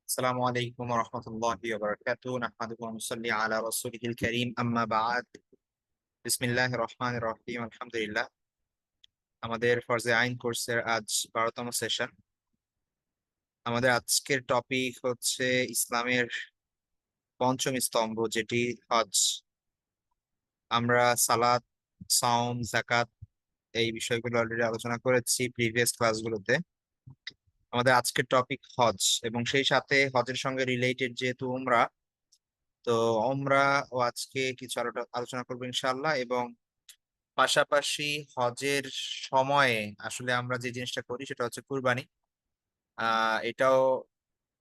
السلام عليكم ورحمة الله وبركاته نحمده ونصلي على رسوله الكريم أما بعد بسم الله الرحمن الرحيم الحمد لله আমাদের ফরজে আইন কোর্সের আজ 12তম সেশন। আমাদের আজকের টপিক হচ্ছে ইসলামের পঞ্চম স্তম্ভ যেটি হজ। আমরা সালাত, সাওম, যাকাত এই বিষয়গুলো অলরেডি আলোচনা করেছি প্রিভিয়াস ক্লাসগুলোতে। আমাদের আজকের টপিক হজ এবং সেই সাথে হজের সঙ্গে রিলেটেড যেহেতু উমরা, তো আমরা আজকে কিছু আলোচনা করবো ইনশাআল্লাহ। এবং পাশাপাশি হজের সময়ে আসলে আমরা যে জিনিসটা করি সেটা হচ্ছে কুরবানি। এটাও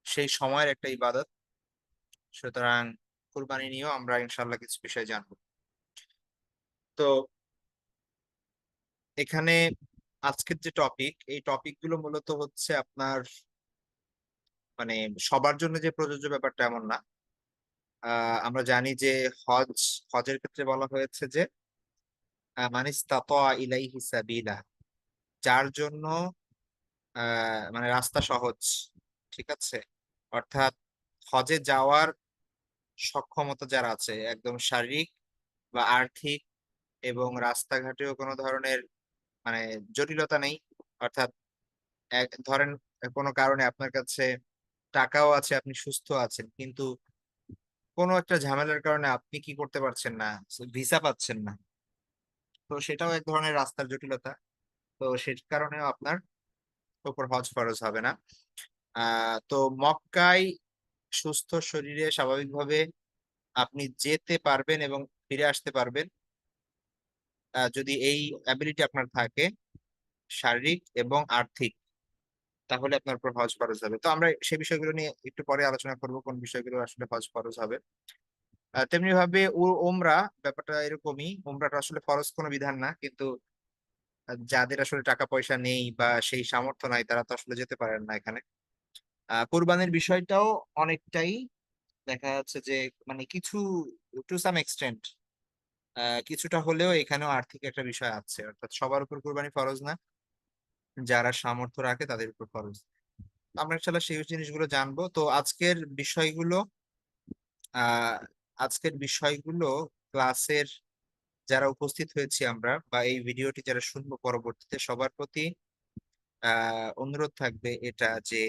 সেই সময়ের একটা ইবাদত, সুতরাং কুরবানি নিয়েও আমরা ইনশাআল্লাহ কিছু বিষয় জানবো। তো এখানে আজকের যে টপিক, এই টপিক গুলো মূলত হচ্ছে আপনার মানে সবার জন্য যে প্রযোজ্য ব্যাপারটা এমন না। আমরা জানি যে হজের ক্ষেত্রে বলা হয়েছে যে মান ইসতাতা ইলাইহি সাবিলা, যার জন্য মানে রাস্তা সহজ, ঠিক আছে, অর্থাৎ হজে যাওয়ার সক্ষমতা যারা আছে একদম শারীরিক বা আর্থিক, এবং রাস্তাঘাটেও কোনো ধরনের মানে জটিলতা নেই। অর্থাৎ ধরেন কোনো কারণে আপনার কাছে টাকাও আছে, আপনি সুস্থ আছেন, কিন্তু কোনো একটা ঝামেলার কারণে আপনি কি করতে পারছেন না, ভিসা পাচ্ছেন না, তো সেটাও এক ধরনের রাস্তার জটিলতা। তো সে কারণেও আপনার উপর হজ ফরজ হবে না। তো মক্কায় সুস্থ শরীরে স্বাভাবিকভাবে আপনি যেতে পারবেন এবং ফিরে আসতে পারবেন, যদি এই অ্যাবিলিটি আপনার থাকে, শারীরিক এবং আর্থিক, তাহলে আপনার উপর হজ ফরজ হবে। তো আমরা সেই বিষয়গুলো নিয়ে একটু পরে আলোচনা করব, কোন বিষয়গুলো আসলে হজ ফরজ হবে। তেমনি ভাবে উমরা ব্যাপারটা এরকমই। উমরাটা আসলে ফরজ কোনো বিধান না, কিন্তু যাদের আসলে টাকা পয়সা নেই বা সেই সামর্থ্য নাই তারা তো আসলে যেতে পারেন না এখানে। কোরবানির বিষয়টাও অনেকটাই দেখা যাচ্ছে যে মানে কিছু টু সাম এক্সটেন্ট কিছুটা হলেও এখানেও আর্থিক একটা বিষয় আছে, অর্থাৎ সবার উপর কোরবানি ফরজ না, যারা সামর্থ্য রাখে তাদের উপর ফরজ। আমরা ইনশাল্লাহ সেই জিনিসগুলো জানবো। তো আহ আজকের বিষয়গুলো ক্লাসের যারা উপস্থিত হয়েছি আমরা বা এই ভিডিওটি যারা শুনবো পরবর্তীতে, সবার প্রতি অনুরোধ থাকবে এটা যে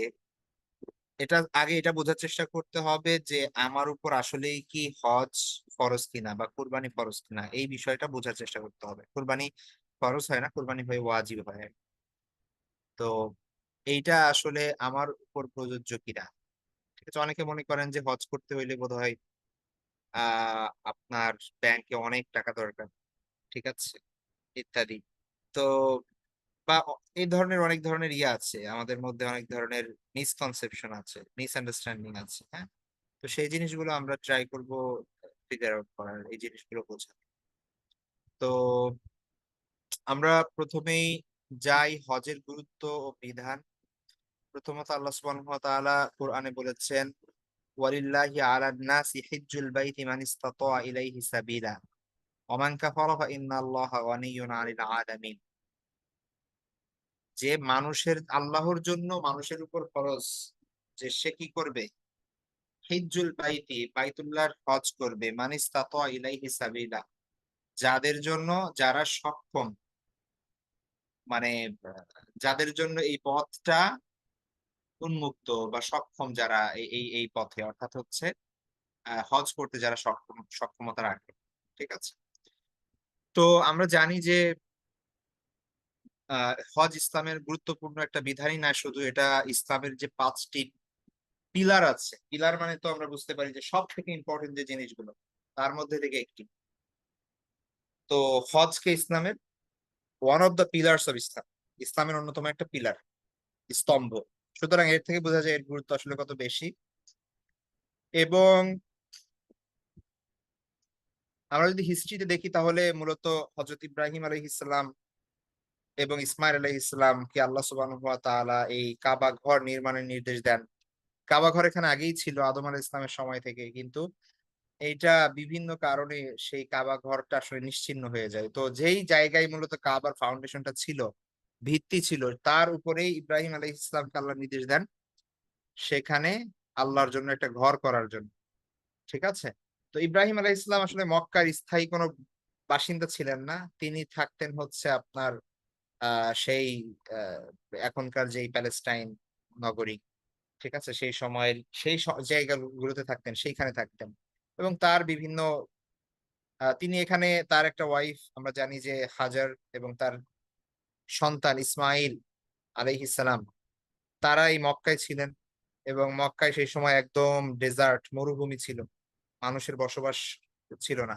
এটা আগে এটা বোঝার চেষ্টা করতে হবে যে আমার উপর আসলেই কি হজ ফরজ কিনা বা কুরবানি ফরজ কিনা, এই বিষয়টা বোঝার চেষ্টা করতে হবে। কুরবানি ফরজ হয় না, কুরবানি হয়ে ওয়াজিব হয়। তো এইটা আসলে আমার উপর প্রযোজ্য কিনা। ঠিক আছে, অনেকে মনে করেন যে হজ করতে হইলে বোধহয় আপনার ব্যাংকে অনেক টাকা দরকার, ঠিক আছে, ইত্যাদি। তো এই ধরনের অনেক ধরনের ইয়ে আছে আমাদের মধ্যে, অনেক ধরনের মিসকনসেপশন আছে, মিসআন্ডারস্ট্যান্ডিং আছে, হ্যাঁ। তো সেই জিনিসগুলো আমরা ট্রাই করব ফিগার আউট করার, এই জিনিসগুলো বোঝার। তো আমরা প্রথমেই যাই হজের গুরুত্ব ও বিধান। প্রথমত আল্লাহ সুবহানাহু ওয়া তাআলা কোরআনে বলেছেন, ওয়ালিল্লাহি আলান নাসি হিজ্জুল বাইতি মান ইসতাতা ইলাইহি সাবিলা ওয়া মান কাফারা ফা ইন্নাল্লাহা গানিয়্যুন আনিল আলামিন। যে মানুষের আল্লাহর জন্য মানুষের উপর ফরজ যে সে কি করবে, হিজ্জুল বাইতি বাইতুল্লাহর হজ করবে, মান ইসতাতা ইলাইহি সাবিলা, যাদের জন্য, যারা সক্ষম, মানে যাদের জন্য এই পথটা উন্মুক্ত বা সক্ষম, যারা এই পথে, অর্থাৎ হচ্ছে হজ করতে যারা সক্ষমতা রাখে, ঠিক আছে। তো আমরা জানি যে হজ ইসলামের গুরুত্বপূর্ণ একটা বিধানই না শুধু, এটা ইসলামের যে 5টি পিলার আছে, পিলার মানে তো আমরা বুঝতে পারি যে সব থেকে ইম্পর্টেন্ট যে জিনিসগুলো, তার মধ্যে থেকে একটি। তো হজকে ইসলামের one of the pillars of Islam, ইসলামের অন্যতম একটা পিলার, স্তম্ভ। সুতরাং এর থেকে বোঝা যায় এর গুরুত্ব আসলে কত বেশি। এবং আমরা যদি হিস্ট্রিতে দেখি তাহলে মূলত হজরত ইব্রাহিম আলাইহিস সালাম এবং ইসমাইল আলাইহিস সালামকে আল্লাহ সুবহানাহু ওয়া তাআলা এই কাবা ঘর নির্মাণের নির্দেশ দেন। কাবা ঘর এখানে আগেই ছিল আদম আলাইহিস সালামের সময় থেকে, কিন্তু এইটা বিভিন্ন কারণে সেই কাবা ঘরটা আসলে নিশ্চিহ্ন হয়ে যায়। তো যেই জায়গায় মূলত কাবার ফাউন্ডেশনটা ছিল, ভিত্তি ছিল, তার উপরেই ইব্রাহিম আলাইহিস সালামকে আল্লাহ নির্দেশ দেন সেখানে আল্লাহর জন্য একটা ঘর করার জন্য। ঠিক আছে? তো ইব্রাহিম আলাইহিস সালাম আসলে মক্কার স্থায়ী কোনো বাসিন্দা ছিলেন না। তিনি থাকতেন হচ্ছে আপনার আ সেই আ এখনকার যেই প্যালেস্টাইন নগরী, ঠিক আছে? সেই সময়ের সেই জায়গাগুলোতে থাকতেন, সেইখানে থাকতেন। এবং তার বিভিন্ন তিনি এখানে তার একটা ওয়াইফ আমরা জানি যে হাজার এবং তার সন্তান ইসমাইল আলাইহিস সালাম তারা এই মক্কায় ছিলেন এবং মক্কায় সেই সময় একদম ডেজার্ট মরুভূমি ছিল। মানুষের বসবাস ছিল না।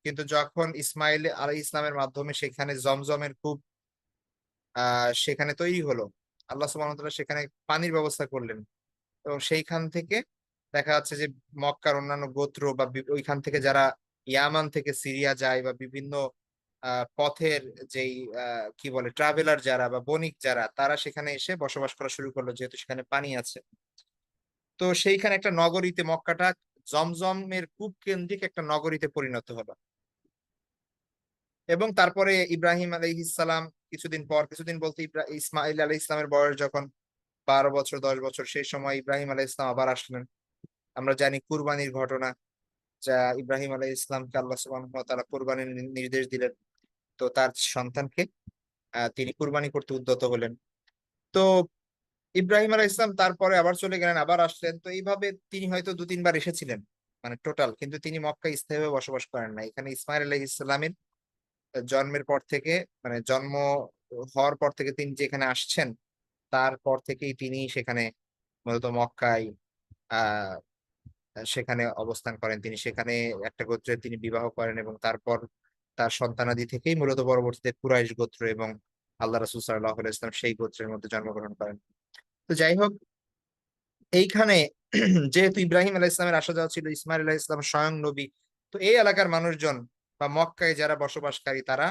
কিন্তু যখন ইসমাইল আলাইহিস সালামের মাধ্যমে সেখানে জমজমের কূপ আ সেখানে তৈরি হলো। আল্লাহ সুবহানাহু ওয়া তাআলা সেখানে পানির ব্যবস্থা করলেন। এবং সেইখান থেকে দেখা যাচ্ছে যে মক্কার অন্যান্য গোত্র বা ওইখান থেকে যারা ইয়ামান থেকে সিরিয়া যায় বা বিভিন্ন আ পথের যেই আ কি বলে ট্রাভেলার যারা বা বণিক যারা তারা সেখানে এসে বসবাস করা শুরু করলো যেহেতু সেখানে পানি আছে। তো সেইখানে একটা নগরীতে মক্কাটা জমজমের কূপ কেন্দ্রিক একটা নগরীতে পরিণত হলো। এবং তারপরে ইব্রাহিম আলাইহিস সালাম কিছুদিন বলতে ইসমাঈল আলাইহিস সালামের বয়স যখন ১২ বছর ১০ বছর সেই সময় ইব্রাহিম আলাইহিস সালাম আবার আসলেন। আমরা জানি কুরবানির ঘটনা যা ইব্রাহিম আলাইহিস সালামকে আল্লাহ সুবহানাহু ওয়া তাআলা কুরবানির নির্দেশ দিলেন। তো তার সন্তানকে তিনি কুরবানি করতে উদ্যত হলেন। তো ইব্রাহিম আলাইহিস সালাম তারপরে আবার চলে গেলেন, আবার আসলেন। তো এইভাবে তিনি হয়তো ২-৩ বার এসেছিলেন। মানে টোটাল। কিন্তু তিনি মক্কায় স্থায়ীভাবে বসবাস করেন নাই। এখানে ইসমাঈল আলাইহিস সালামের জন্মের পর থেকে মানে জন্ম হওয়ার পর থেকে তিনি যেখানে আসছেন, তারপর থেকেই তিনি সেখানে মূলত মক্কায় আ সেখানে অবস্থান করেন। তিনি সেখানে একটা গোত্রে তিনি বিবাহ করেন এবং তারপর তার সন্তানাদি থেকেই মূলত পরবর্তীতে কুরাইশ গোত্র এবং আল্লাহ রাসূল সাল্লাল্লাহু আলাইহি ওয়াসাল্লাম সেই গোত্রের মধ্যে জন্মগ্রহণ করেন। তো যাই হোক এইখানে যেহেতু ইব্রাহিম আলাইহিস সালামের আসা যাওয়া ছিল, ইসমাঈল আলাইহিস সালাম স্বয়ং নবী। তো এই এলাকার মানুষজন বা মক্কায় যারা বসবাসকারী তারা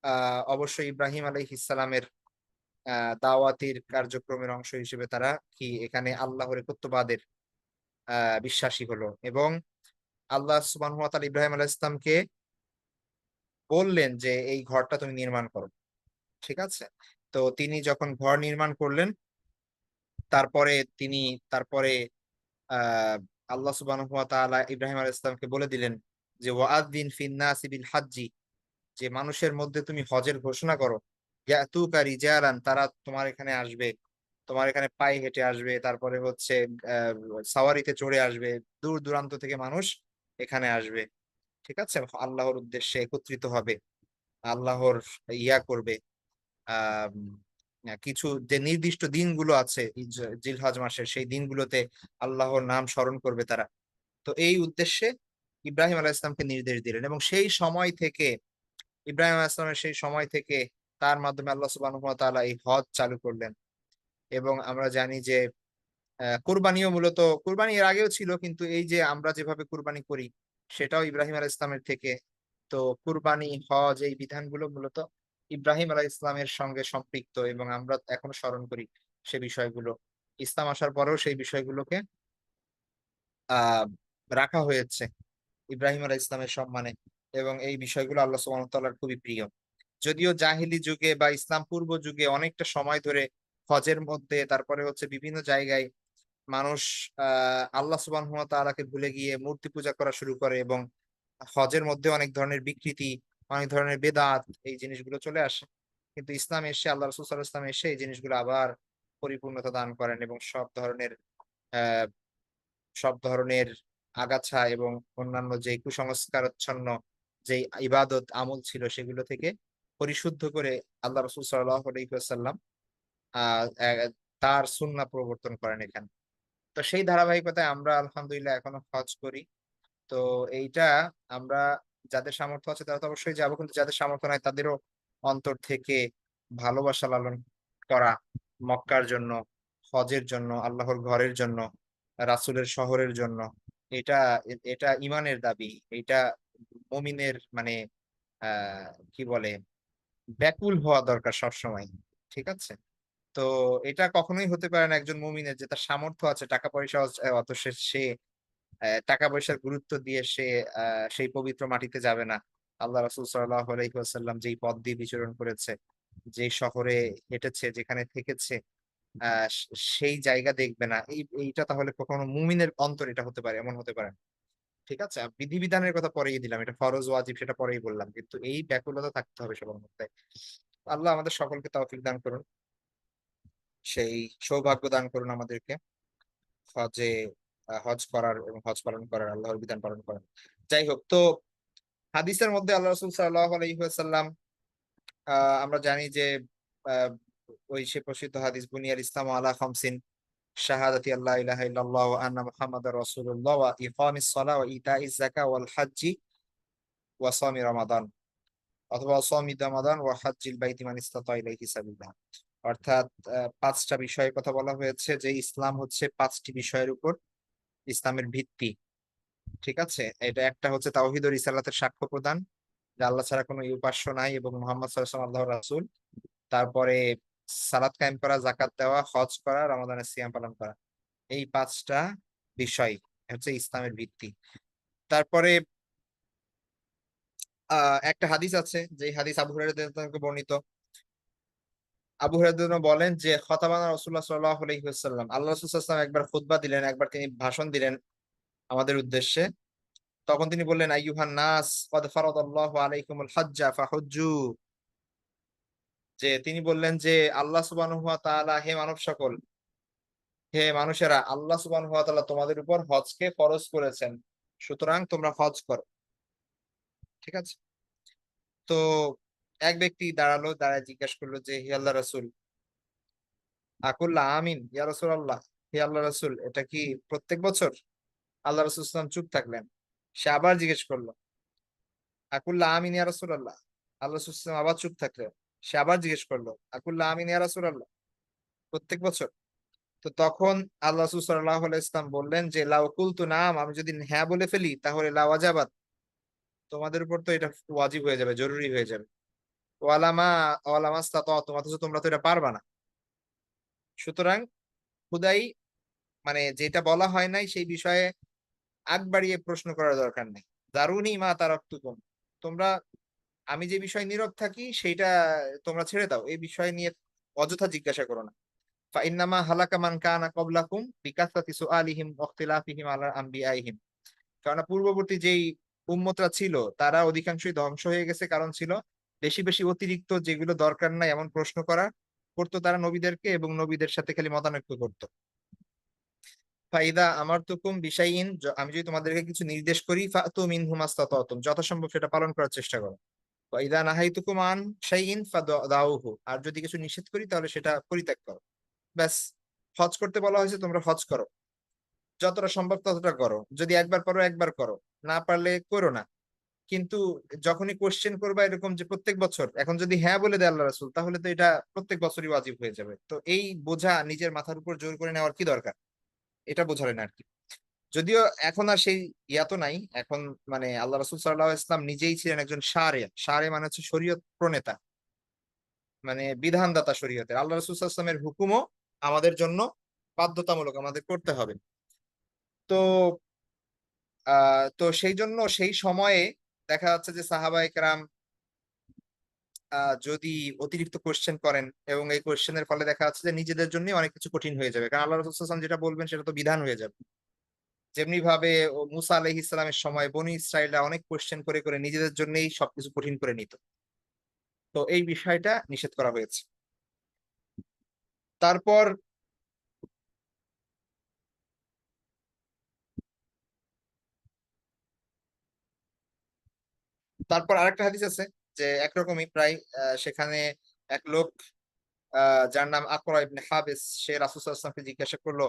আ অবশ্যই ইব্রাহিম আলাইহিস সালামের আ দাওয়াতির কার্যক্রমের অংশ হিসেবে তারা কি এখানে আল্লাহর একত্ববাদের আ বিশ্বাসী হলো এবং আল্লাহ সুবহানাহু ওয়া তাআলা ইব্রাহিম আলাইহিস সালামকে বললেন যে, "এই ঘরটা তুমি নির্মাণ করো।" ঠিক আছে? তো তিনি যখন ঘর নির্মাণ করলেন, তারপরে তিনি তারপরে আ আল্লাহ সুবহানাহু ওয়া তাআলা ইব্রাহিম আলাইহিস সালামকে বলে দিলেন যে, "ওয়াআযযিন ফিন নাসি বিল হাজ্জি" যে মানুষের মধ্যে তুমি হজের ঘোষণা করো। ইয়াতুকা রিজালান তারা তোমার এখানে আসবে। তোমার এখানে পায়ে হেঁটে আসবে। তারপরে হচ্ছে আ সাওয়ারিতে চড়ে আসবে। দূর-দূরান্ত থেকে মানুষ এখানে আসবে। ঠিক আছে? আল্লাহর উদ্দেশ্যে একত্রিত হবে। আল্লাহর করবে। আম কিছু যে নির্দিষ্ট দিনগুলো আছে জিলহজ মাসের সেই দিনগুলোতে আল্লাহর নাম স্মরণ করবে তারা। তো এই উদ্দেশ্যে ইব্রাহিম আলাইহিস সালামকে নির্দেশ দিলেন এবং সেই সময় থেকে ইব্রাহিম আলাইহিস সালামের সেই সময় থেকে তার মাধ্যমে আল্লাহ সুবহানাহু ওয়া তাআলা এই হজ চালু করলেন এবং আমরা জানি যে কুরবানিও মূলত কুরবানি এর আগেও ছিল কিন্তু এই যে আমরা যেভাবে কুরবানি করি সেটাও ইব্রাহিম আলাইহিস সালামের থেকে। তো কুরবানি, হজ এই বিধানগুলো মূলত ইব্রাহিম আলাইহিস সালামের সঙ্গে সম্পৃক্ত এবং আমরা এখনো স্মরণ করি সে বিষয়গুলো। ইসলাম আসার পরেও সেই বিষয়গুলোকে আ রাখা হয়েছে ইব্রাহিম আলাইহিস সালামের সম্মানে এবং এই বিষয়গুলো আল্লাহ সুবহানাহু ওয়া তাআলার খুবই প্রিয়। যদিও জাহেলি যুগে বা ইসলাম পূর্ব যুগে অনেকটা সময় ধরে হজের মধ্যে তারপরে হচ্ছে বিভিন্ন জায়গায় মানুষ আ আল্লাহ সুবহানাহু ওয়া তাআলাকে ভুলে গিয়ে মূর্তি পূজা করা শুরু করে এবং হজের মধ্যে অনেক ধরনের বিকৃতি, অনেক ধরনের বেদাত এই জিনিসগুলো চলে আসে। কিন্তু ইসলাম এসে আল্লাহ রাসূল সাল্লাল্লাহু আলাইহি ওয়াসাল্লাম এসে এই জিনিসগুলো আবার পরিপূর্ণতা দান করেন এবং অ্যা সব ধরনের আগাছা এবং অন্যান্য যে কুসংস্কারাচ্ছন্ন যেই ইবাদত আমল ছিল সেগুলো থেকে পরিশুদ্ধ করে আল্লাহ রাসূল সাল্লাল্লাহু আলাইহি ওয়াসাল্লাম আ অ্যা তার সুন্নাহ প্রবর্তন করেন এখানে। তো সেই ধারাবাহিকতায় আমরা আলহামদুলিল্লাহ এখনো হজ করি। তো এইটা আমরা যাদের সামর্থ্য আছে তারা তো অবশ্যই যাবো। কিন্তু যাদের সামর্থ্য নাই তাদেরও অন্তর থেকে ভালোবাসা লালন করা মক্কার জন্য, হজের জন্য, আল্লাহর ঘরের জন্য, রাসূলের শহরের জন্য। এটা এটা ঈমানের দাবি। এইটা মুমিনের মানে আ কি বলে ব্যাকুল হওয়া দরকার সবসময়। ঠিক আছে? তো এটা কখনোই হতে পারে না একজন মুমিনের যে তার সামর্থ্য আছে, টাকা-পয়সা অত সে টাকা-পয়সার গুরুত্ব দিয়ে সে আ সেই পবিত্র মাটিতে যাবে না। আল্লাহ রাসূল সাল্লাল্লাহু আলাইহি ওয়াসাল্লাম যেই পথ দিয়ে বিচরণ করেছে, যেই শহরে হেঁটেছে, যেখানে থেকেছে, সেই জায়গা দেখবে না, এইটা তাহলে কখনো মুমিনের অন্তর এটা হতে পারে, এমন হতে পারে না। ঠিক আছে, বিধিবিধানের কথা পরেই দিলাম, এটা ফরজ ওয়াজিব সেটা পরেই বললাম, কিন্তু এই ব্যাকুলতা থাকতে হবে সবার মধ্যে। আল্লাহ আমাদের সকলকে তৌফিক দান করুন, সেই সৌভাগ্য দান করুন আমাদেরকে হজে হজ করার এবং হজ পালন করার, আল্লাহর বিধান পালন করার। যাই হোক, তো হাদিসের মধ্যে আল্লাহ রাসূল সাল্লাল্লাহু আলাইহি ওয়াসাল্লাম, আমরা জানি যে আহ, ওই সে প্রসিদ্ধ হাদিস, বুনিয়াল ইসলাম আলা খামসিন, শাহাদাতি আল্লাহ ইলাহা ইল্লাল্লাহ ওয়া আন্না মুহাম্মাদার রাসূলুল্লাহ ওয়া ইকামিস সালাহ ওয়া ইতাইজ যাকাত ওয়াল হজ্জি ওয়া সাওমি রমাদান, অথবা সাওমি রমাদান ওয়া হজ্জিল বাইতি মান ইসতাতা ইলাইহি সাবিলা। অর্থাৎ পাঁচটা বিষয়ের কথা বলা হয়েছে, যে ইসলাম হচ্ছে পাঁচটি বিষয়ের উপর ইসলামের ভিত্তি। ঠিক আছে, এটা একটা হচ্ছে তাওহীদ ও রিসালাতের সাক্ষ্য প্রদান, যে আল্লাহ ছাড়া কোনো উপাস্য নাই এবং মুহাম্মদ সাল্লাল্লাহু আলাইহি ওয়াসাল্লাম আল্লাহর রাসূল। তারপরে সালাত কায়েম করা, যাকাত দেওয়া, হজ করা, রমাদানের সিয়াম পালন করা। এই পাঁচটা বিষয় হচ্ছে ইসলামের ভিত্তি। তারপরে একটা হাদিস আছে, যে হাদিস আবু হুরায়রা রাদিয়াল্লাহু আনহু বর্ণিত। আবু হুরায়রা বলেন যে খতাবানা রাসূলুল্লাহ সাল্লাল্লাহু আলাইহি ওয়াসাল্লাম, আল্লাহ রাসূল সাল্লাল্লাহু আলাইহি ওয়াসাল্লাম একবার খুতবা দিলেন, একবার তিনি ভাষণ দিলেন আমাদের উদ্দেশ্যে। তখন তিনি বললেন, আইয়ুহান নাস ক্বাদ ফারাদাল্লাহু আলাইকুমুল হজ্জা ফাহুজ্জু। যে তিনি বললেন যে আল্লাহ সুবহানাহু ওয়া তাআলা, হে মানব সকল, হে মানুষেরা, আল্লাহ সুবহানাহু ওয়া তাআলা তোমাদের উপর হজকে ফরজ করেছেন, সুতরাং তোমরা হজ করো। ঠিক আছে, তো এক ব্যক্তি দাঁড়ালো, দাঁড়ায় জিজ্ঞেস করলো যে হে আল্লাহ রাসূল, আকুল্লা আমিন ইয়া রাসূলুল্লাহ, হে আল্লাহ রাসূল, এটা কি প্রত্যেক বছর? আল্লাহ রাসূল সাল্লাল্লাহু আলাইহি ওয়াসাল্লাম চুপ থাকলেন। সে আবার জিজ্ঞেস করলো, আকুল্লা আমিন ইয়া রাসূলুল্লাহ। আল্লাহ রাসূল সাল্লাল্লাহু আলাইহি ওয়াসাল্লাম আবার চুপ থাকলেন। সে আবার জিজ্ঞেস করলো, আকুল্লা আমিন ইয়া রাসূলুল্লাহ, প্রত্যেক বছর? তো তখন আল্লাহ রাসূল সাল্লাল্লাহু আলাইহি ওয়াসাল্লাম বললেন যে লাউ কুলতু নাম, আমি যদি হ্যাঁ বলে ফেলি তাহলে লা ওয়াজাবাত, তোমাদের উপর তো এটা ওয়াজিব হয়ে যাবে, জরুরি হয়ে যাবে। ওয়ালামা ওয়ালামাস্তাতাতুম, অথচ তোমরা তো এটা পারবা না। সুতরাং খুদাই, মানে যেটা বলা হয় নাই সেই বিষয়ে আগ বাড়িয়ে প্রশ্ন করার দরকার নেই। দারুনি মা তারাকতুকুম, তোমরা, আমি যে বিষয় নীরব থাকি সেইটা তোমরা ছেড়ে দাও, এই বিষয় নিয়ে অযথা জিজ্ঞাসা করো না। ফাইন্নামা হালাকা মান কানা ক্বাবলাকুম বিকাসরাতি সুআলিহিম ওয়া ইখতিলাফিহিম আলা আমবিয়াইহিম, কারণ পূর্ববর্তী যেই উম্মতরা ছিল তারা অধিকাংশই ধ্বংস হয়ে গেছে, কারণ ছিল বেশি বেশি অতিরিক্ত, যেগুলো দরকার নাই এমন প্রশ্ন করা করতো তারা নবীদেরকে, এবং নবীদের সাথে খালি মতানৈক্য করতো। ফাইদা আমার তুকুম বিশাইইন, আমি যদি তোমাদেরকে কিছু নির্দেশ করি, ফাতু মিনহু মাস্তাতাতুম, যথাসম্ভব সেটা পালন করার চেষ্টা করো। ফাইদা নাহাইতুকুম আন শাইইন ফাদাউহু, আর যদি কিছু নিষেধ করি তাহলে সেটা পরিত্যাগ করো। ব্যাস, হজ করতে বলা হয়েছে, তোমরা হজ করো, যতটা সম্ভব ততটা করো। যদি একবার পারো একবার করো, না পারলে করো না। কিন্তু যখনই কোশ্চেন করবা এরকম যে প্রত্যেক বছর, এখন যদি হ্যাঁ বলে দেয় আল্লাহ রাসূল, তাহলে তো এটা প্রত্যেক বছরই ওয়াজিব হয়ে যাবে। তো এই বোঝা নিজের মাথার উপর জোর করে নেওয়ার কি দরকার, এটা বোঝালেন আর কি। যদিও এখন আর সেই ইয়া তো নাই এখন, মানে আল্লাহ রাসূল সাল্লাল্লাহু আলাইহি ওয়াসাল্লাম নিজেই ছিলেন একজন শারে, শারে মানে হচ্ছে শরীয়ত প্রণেতা, মানে বিধানদাতা শরীয়তের। আল্লাহ রাসূল সাল্লাল্লাহু আলাইহি ওয়াসাল্লামের হুকুমও আমাদের জন্য বাধ্যতামূলক, আমাদের করতে হবে। তো তো সেই জন্য সেই সময়ে দেখা যাচ্ছে যে সাহাবায়ে কেরাম যদি অতিরিক্ত কোশ্চেন করেন, এবং এই কোশ্চেনের ফলে দেখা যাচ্ছে যে নিজেদের জন্য অনেক কিছু কঠিন হয়ে যাবে, কারণ আল্লাহ রাসূল সাল্লাল্লাহু আলাইহি ওয়াসাল্লাম যেটা বলবেন সেটা তো বিধান হয়ে যাবে। যেমনি ভাবে মুসা আলাইহিস সালামের সময় বনি ইসরাইলরা অনেক কোশ্চেন করে করে নিজেদের জন্যই সবকিছু কঠিন করে নিত। তো এই বিষয়টা নিষেধ করা হয়েছে। তারপর তারপর আরেকটা হাদিস আছে, যে একরকমই প্রায়, সেখানে এক লোক, যার নাম আকরা ইবনে হাবিস, সে রাসূল সাল্লাল্লাহু আলাইহি ওয়াসাল্লামকে জিজ্ঞাসা করলো,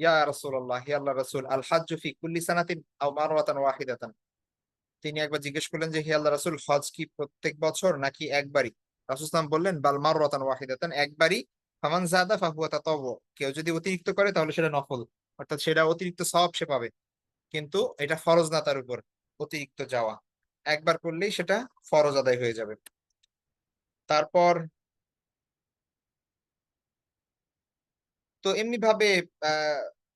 ইয়া রাসূলুল্লাহ, হে আল্লাহর রাসূল, আল হাজ্জু ফি কুল্লি সানাতিন আও মাররাতান ওয়াহিদাতান। তিনি একবার জিজ্ঞেস করলেন যে হে আল্লাহ রাসূল, হজ কি প্রত্যেক বছর নাকি একবারই? রাসূল সাল্লাল্লাহু আলাইহি ওয়াসাল্লাম বললেন, বাল মাররাতান ওয়াহিদাতান, একবারই। ফামান যাদা ফাহুয়া তাতাওwu, কেউ যদি অতিরিক্ত করে তাহলে সেটা নফল, অর্থাৎ সেটা অতিরিক্ত সওয়াব সে পাবে, কিন্তু এটা ফরজ না তার উপর অতিরিক্ত যাওয়া। একবার করলেই সেটা ফরজ আদায় হয়ে যাবে। তারপর তো আহ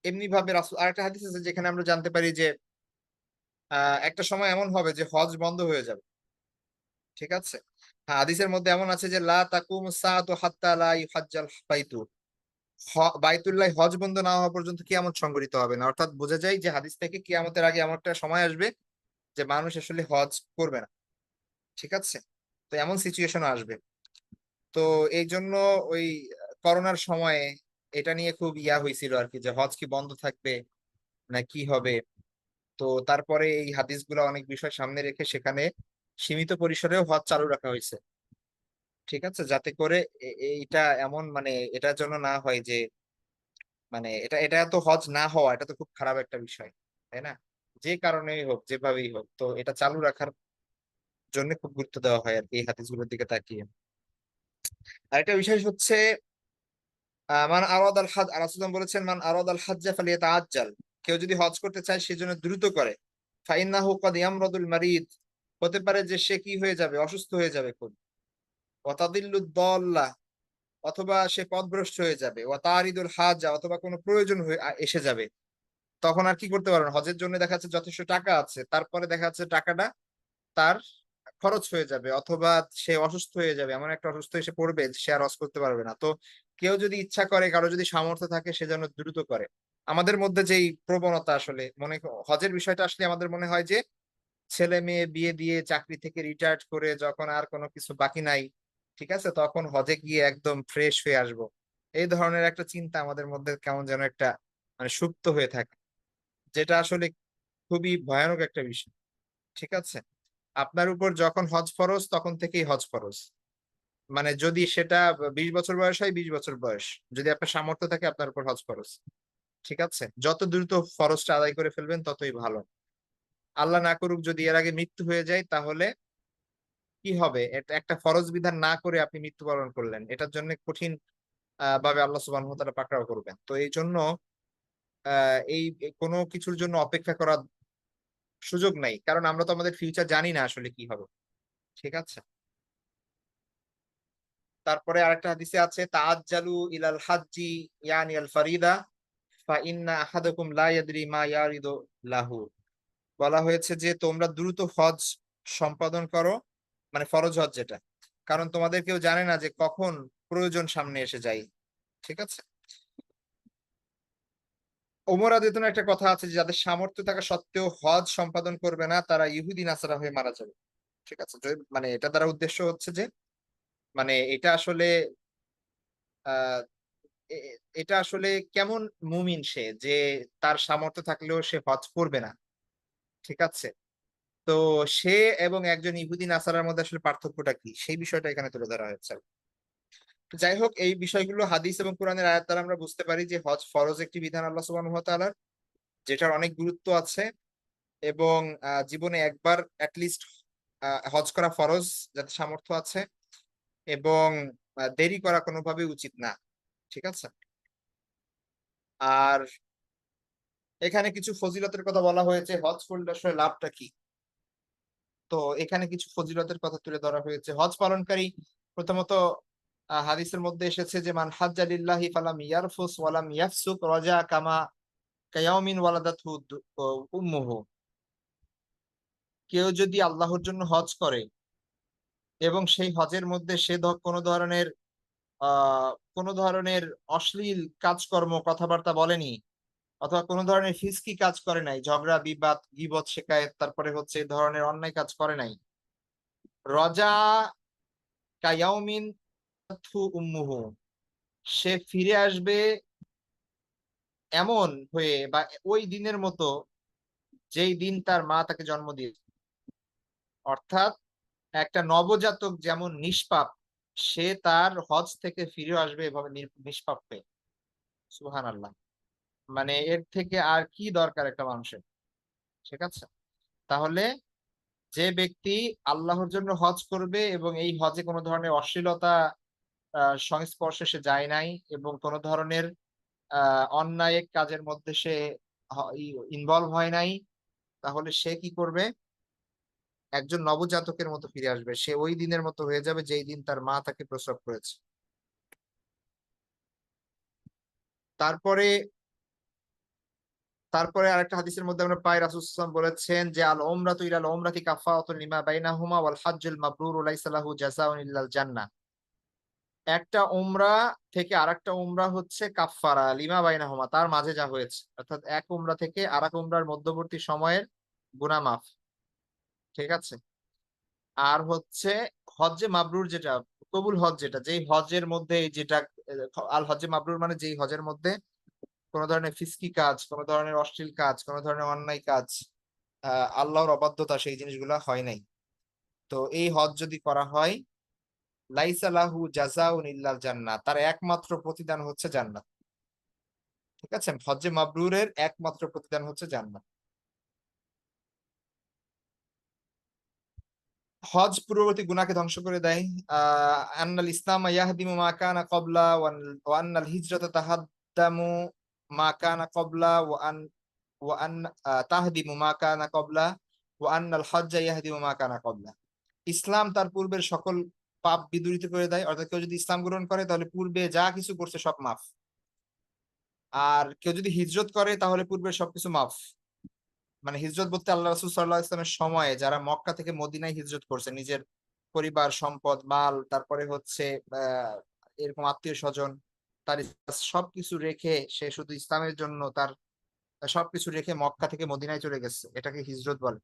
এমনি ভাবে রাসূল, আরেকটা হাদিস আছে যেখানে আমরা জানতে পারি যে একটা সময় এমন হবে যে হজ বন্ধ হয়ে যাবে। ঠিক আছে, হ্যাঁ, হাদিসের মধ্যে এমন আছে যে লা তাকুমু সাআতু হাত্তা লা ইউহাজ্জাল বাইতু, বাইতুল্লাহ হজ বন্ধ না হওয়া পর্যন্ত কিয়ামত সংঘটিত হবে না। অর্থাৎ বোঝা যায় যে হাদিস থেকে কিয়ামতের আগে এমন একটা সময় আসবে যে মানুষ আসলে হজ করবে না। ঠিক আছে, তো এমন সিচুয়েশন আসবে। তো এই জন্য ওই করোনার সময়ে এটা নিয়ে খুব ইয়া হয়েছিল আর কি, যে হজ কি বন্ধ থাকবে না কি হবে। তো তারপরে এই হাদিসগুলো অনেক বিষয় সামনে রেখে সেখানে সীমিত পরিসরেও হজ চালু রাখা হয়েছে। ঠিক আছে, যাতে করে এইটা এমন মানে এটার জন্য না হয় যে মানে এটা এটা তো হজ না হওয়া এটা তো খুব খারাপ একটা বিষয়, তাই না? যে কারণেই হোক যেভাবেই হোক, তো এটা চালু রাখার জন্য খুব গুরুত্ব দেওয়া হয় আর কি এই হাদিসগুলোর দিকে তাকিয়ে। আরেকটা বিষয় হচ্ছে মান আরাদ আল হাজ, রাসূলুল্লাহ বলেছেন মান আরাদ আল হাজ্জা ফালিয়াতাআজ্জাল, কেউ যদি হজ করতে চায় সেজন্য দ্রুত করে। ফাইন্নাহু ক্বাদ ইয়ামরাদুল মারিদ, হতে পারে যে সে কি হয়ে যাবে, অসুস্থ হয়ে যাবে খুব। ওয়া তাদিল্লুদ দাল্লাহ, অথবা সে পথভ্রষ্ট হয়ে যাবে। ওয়া তারিদুল হাজা, অথবা কোনো প্রয়োজন হয়ে এসে যাবে। তখন আর কি করতে পারবেন, হজের জন্য দেখা যাচ্ছে যথেষ্ট টাকা আছে, তারপরে দেখা যাচ্ছে টাকাটা তার খরচ হয়ে যাবে, অথবা সে অসুস্থ হয়ে যাবে, এমন একটা অসুস্থ এসে পড়বে সে আর হজ করতে পারবে না। তো কেউ যদি ইচ্ছা করে, কারো যদি সামর্থ্য থাকে, সে যেন দ্রুত করে। আমাদের মধ্যে যেই প্রবণতা আসলে হজের বিষয়টা আসলে আমাদের মনে হয় যে ছেলে মেয়ে বিয়ে দিয়ে চাকরি থেকে রিটায়ার্ড করে যখন আর কোনো কিছু বাকি নাই, ঠিক আছে, তখন হজে গিয়ে একদম ফ্রেশ হয়ে আসবো, এই ধরনের একটা চিন্তা আমাদের মধ্যে কেমন যেন একটা মানে সুপ্ত হয়ে থাকে, যেটা আসলে খুবই ভয়ানক একটা বিষয়। ঠিক আছে, আপনার উপর যখন হজ ফরজ তখন থেকেই হজ ফরজ। মানে যদি সেটা 20 বছর বয়স হয়, 20 বছর বয়স, যদি আপনার সামর্থ্য থাকে আপনার উপর হজ ফরজ। ঠিক আছে, যত দ্রুত ফরজটা আদায় করে ফেলবেন ততই ভালো। আল্লাহ না করুক যদি এর আগে মৃত্যু হয়ে যায়, তাহলে কি হবে? এটা একটা ফরজ বিধান না করে আপনি মৃত্যুবরণ করলেন, এটার জন্য কঠিন ভাবে আল্লাহ সুবহানাহু ওয়া তাআলা পাকড়াও করবেন। তো এই জন্য এই কোনো কিছুর জন্য অপেক্ষা করার সুযোগ নাই, কারণ আমরা তো আমাদের ফিউচার জানি না আসলে কি হবে। ঠিক আছে, তারপরে আরেকটা হাদিসে আছে তাআজ্জালু ইলাল হাজ্জি ইয়ানি আল ফারিদা ফা ইন্না আহাদাকুম লা ইয়াদরি মা ইয়ারিদু লাহু। বলা হয়েছে যে তোমরা দ্রুত হজ সম্পাদন করো, মানে ফরজ হজ যেটা, কারণ তোমাদের কেউ জানে না যে কখন প্রয়োজন সামনে এসে যায়। ঠিক আছে, ওমর রাদিয়াল্লাহু একটা কথা আছে যে যাদের সামর্থ্য থাকা সত্ত্বেও হজ সম্পাদন করবে না তারা ইহুদি নাসারা হয়ে মারা যাবে। ঠিক আছে, মানে এটা দ্বারা উদ্দেশ্য হচ্ছে যে মানে এটা আসলে আহ এটা আসলে কেমন মুমিন সে, যে তার সামর্থ্য থাকলেও সে হজ করবে না। ঠিক আছে, তো সে এবং একজন ইহুদি নাসারার মধ্যে আসলে পার্থক্যটা কি, সেই বিষয়টা এখানে তুলে ধরা হয়েছে। তো যাই হোক, এই বিষয়গুলো হাদিস এবং কোরআনের আয়াত দ্বারা আমরা বুঝতে পারি যে হজ ফরজ একটি বিধান আল্লাহ সুবহানাহু ওয়া তাআলার, যেটার অনেক গুরুত্ব আছে। এবং জীবনে একবার অ্যাটলিস্ট হজ করা ফরজ, যাতে সামর্থ্য আছে। এবং দেরি করা কোনোভাবেই উচিত না। ঠিক আছে, আর এখানে কিছু ফজিলতের কথা বলা হয়েছে, হজ করলে আসলে লাভটা কি। তো এখানে কিছু ফজিলতের কথা তুলে ধরা হয়েছে। হজ পালনকারী প্রথমত হাদিসের মধ্যে এসেছে যে মান হাজ্জা লিল্লাহি ফালাম ইয়ারফুস ওয়ালাম ইয়াফসুক রাজা কামা কায়াউমিন ওয়ালাদাতহু উম্মুহু। কেউ যদি আল্লাহর জন্য হজ করে এবং সেই হজের মধ্যে সে কোনো ধরনের কোনো ধরনের অশ্লীল কাজকর্ম কথাবার্তা বলেনি, অথবা কোনো ধরনের ফিসকি কাজ করে নাই, ঝগড়া বিবাদ গীবত শেখায়েত, তারপরে হচ্ছে এই ধরনের অন্যায় কাজ করে নাই, রজা কায়াউমিন উম্মুহু, সে ফিরে আসবে এমন হয়ে বা ওই দিনের মতো যেই দিন তার মা তাকে জন্ম দিয়েছে। অর্থাৎ একটা নবজাতক যেমন নিষ্পাপ, সে তার হজ থেকে ফিরে আসবে এভাবে নিষ্পাপ হয়ে। সুবহানাল্লাহ, মানে এর থেকে আর কি দরকার একটা মানুষের। ঠিক আছে, তাহলে যে ব্যক্তি আল্লাহর জন্য হজ করবে এবং এই হজে কোনো ধরনের অশ্লীলতা সংস্পর্শে সে যায় নাই, এবং কোনো ধরনের অন্যায় কাজের মধ্যে সে ইনভলভ হয় নাই, তাহলে সে কি করবে? একজন নবজাতকের মতো ফিরে আসবে, সে ওই দিনের মতো হয়ে যাবে যেই দিন তার মা তাকে প্রসব করেছে। তারপরে তারপরে আরেকটা হাদিসের মধ্যে আমরা পাই রাসূল সাল্লাল্লাহু আলাইহি ওয়াসাল্লাম বলেছেন যে আল উমরাতু ইলাল উমরাতি কাফারাতুন লিমা বাইনাহুমা ওয়াল হাজ্জুল মাবরুরু লাইসা লাহু জাযাউন ইল্লাল জান্নাহ। একটা উমরা থেকে আরেকটা উমরা হচ্ছে কাফফারা লিমা বাইনাহুমা, তার মাঝে যা হয়েছে, অর্থাৎ এক উমরা থেকে আরেক উমরার মধ্যবর্তী সময়ের গুনাহ মাফ। ঠিক আছে? আর হচ্ছে হজ্জে মাবরুর, যেটা কবুল হজ, যেটা যেই হজের মধ্যে যেটা আল হজ্জে মাবরুর মানে যেই হজের মধ্যে কোনো ধরনের ফিসকি কাজ, কোনো ধরনের অশ্লীল কাজ, কোনো ধরনের অন্যায় কাজ, আল্লাহর অবাধ্যতা, সেই জিনিসগুলা হয় নাই। তো এই হজ যদি করা হয়, লাইসা লাহু জাযাউন ইল্লাল জান্নাহ, তার একমাত্র প্রতিদান হচ্ছে জান্নাত। ঠিক আছে? হজ্জে মাবরুরের একমাত্র প্রতিদান হচ্ছে জান্নাত। হজ পূর্ববর্তী গুনাহকে ধ্বংস করে দেয়। আন্নাল ইসলাম ইয়াহদিমু মা কানা ক্বাবলা ওয়া আন্নাল হিজরাতা তাহাদ্দামু মা কানা ক্বাবলা ওয়া আন তাহদিমু মা কানা ক্বাবলা ওয়া আন্নাল হজ্জা ইয়াহদিমু মা কানা ক্বাবলা। ইসলাম তার পূর্বের সকল পাপ বিদূরিত করে দেয়। অর্থাৎ কেউ যদি ইসলাম গ্রহণ করে তাহলে পূর্বে যা কিছু করছে সব মাফ। আর কেউ যদি হিজরত করে তাহলে পূর্বের সবকিছু মাফ। মানে হিজরত বলতে আল্লাহ রাসূল সাল্লাল্লাহু আলাইহি ওয়াসাল্লামের সময়ে যারা মক্কা থেকে মদিনায় হিজরত করছে, নিজের পরিবার, সম্পদ, মাল, তারপরে হচ্ছে এরকম আত্মীয়-স্বজন, তার সবকিছু রেখে সে শুধু ইসলামের জন্য তার সবকিছু রেখে মক্কা থেকে মদিনায় চলে গেছে। এটাকে হিজরত বলে।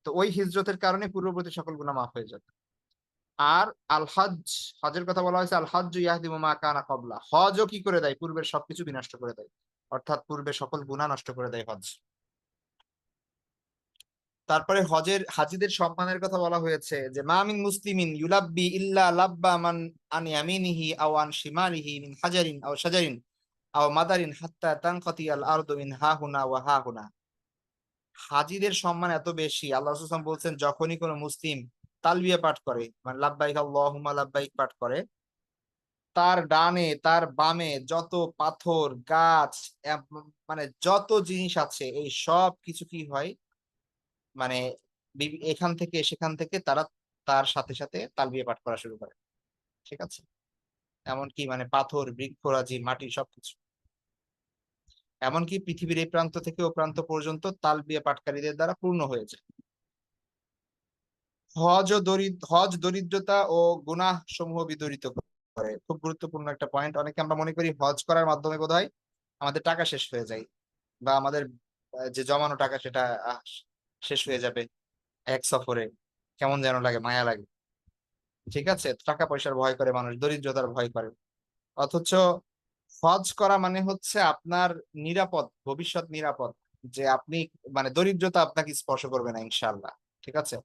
তো ওই হিজরতের কারণে পূর্ববর্তী সকল গুনাহ মাফ হয়ে যাবে। আর আল হজ, হজের কথা বলা হয়েছে, আল হজ্জু ইয়াহদিমু মা কানা ক্বাবলা। হজও কি করে দেয়? পূর্বের সবকিছু বিনষ্ট করে দেয়। অর্থাৎ পূর্বে সকল গুনাহ নষ্ট করে দেয় হজ। তারপরে হাজীদের সম্মানের কথা বলা হয়েছে যে মা মিন মুসলিমিন ইউলাব্বি ইল্লা লাব্বা মান আন ইয়ামিনিহি আও আন শিমালিহি মিন হাজারিন আও শাজারিন আও মাদারিন হাত্তা তানকাতি আল আরদু মিন হাহুনা ওয়া হাহুনা। হাজীদের সম্মান এত বেশি, আল্লাহ রাসূল সাল্লাল্লাহু আলাইহি ওয়াসাল্লাম বলছেন, যখনই কোনো মুসলিম তালবিয়া পাঠ করে, মানে লাব্বাইক আল্লাহুম্মা লাব্বাইক পাঠ করে, তার ডানে তার বামে যত পাথর, গাছ, মানে যত জিনিস আছে, এই সব কিছু কি হয়, মানে এখান থেকে সেখান থেকে তারা তার সাথে সাথে তালবিয়া পাঠ করা শুরু করে। ঠিক আছে? এমনকি মানে পাথর, বৃক্ষরাজি, মাটি সবকিছু। এমনকি পৃথিবীর এই প্রান্ত থেকে ও প্রান্ত পর্যন্ত তালবিয়া পাঠকারীদের দ্বারা পূর্ণ হয়ে যায়। হজ দরিদ্রতা ও গুনাহ সমূহ বিদরিত করে। খুব গুরুত্বপূর্ণ একটা পয়েন্ট। অনেকে আমরা মনে করি হজ করার মাধ্যমে বোধহয় আমাদের টাকা শেষ হয়ে যায়, বা আমাদের যে জমানো টাকা সেটা শেষ হয়ে যাবে এক সফরে। কেমন যেন লাগে, মায়া লাগে। ঠিক আছে? টাকা পয়সার ভয় করে মানুষ, দরিদ্রতার ভয় করে। অথচ হজ করা মানে হচ্ছে আপনার নিরাপদ, ভবিষ্যৎ নিরাপদ, যে আপনি মানে দরিদ্রতা আপনাকে স্পর্শ করবে না ইনশাআল্লাহ। ঠিক আছে?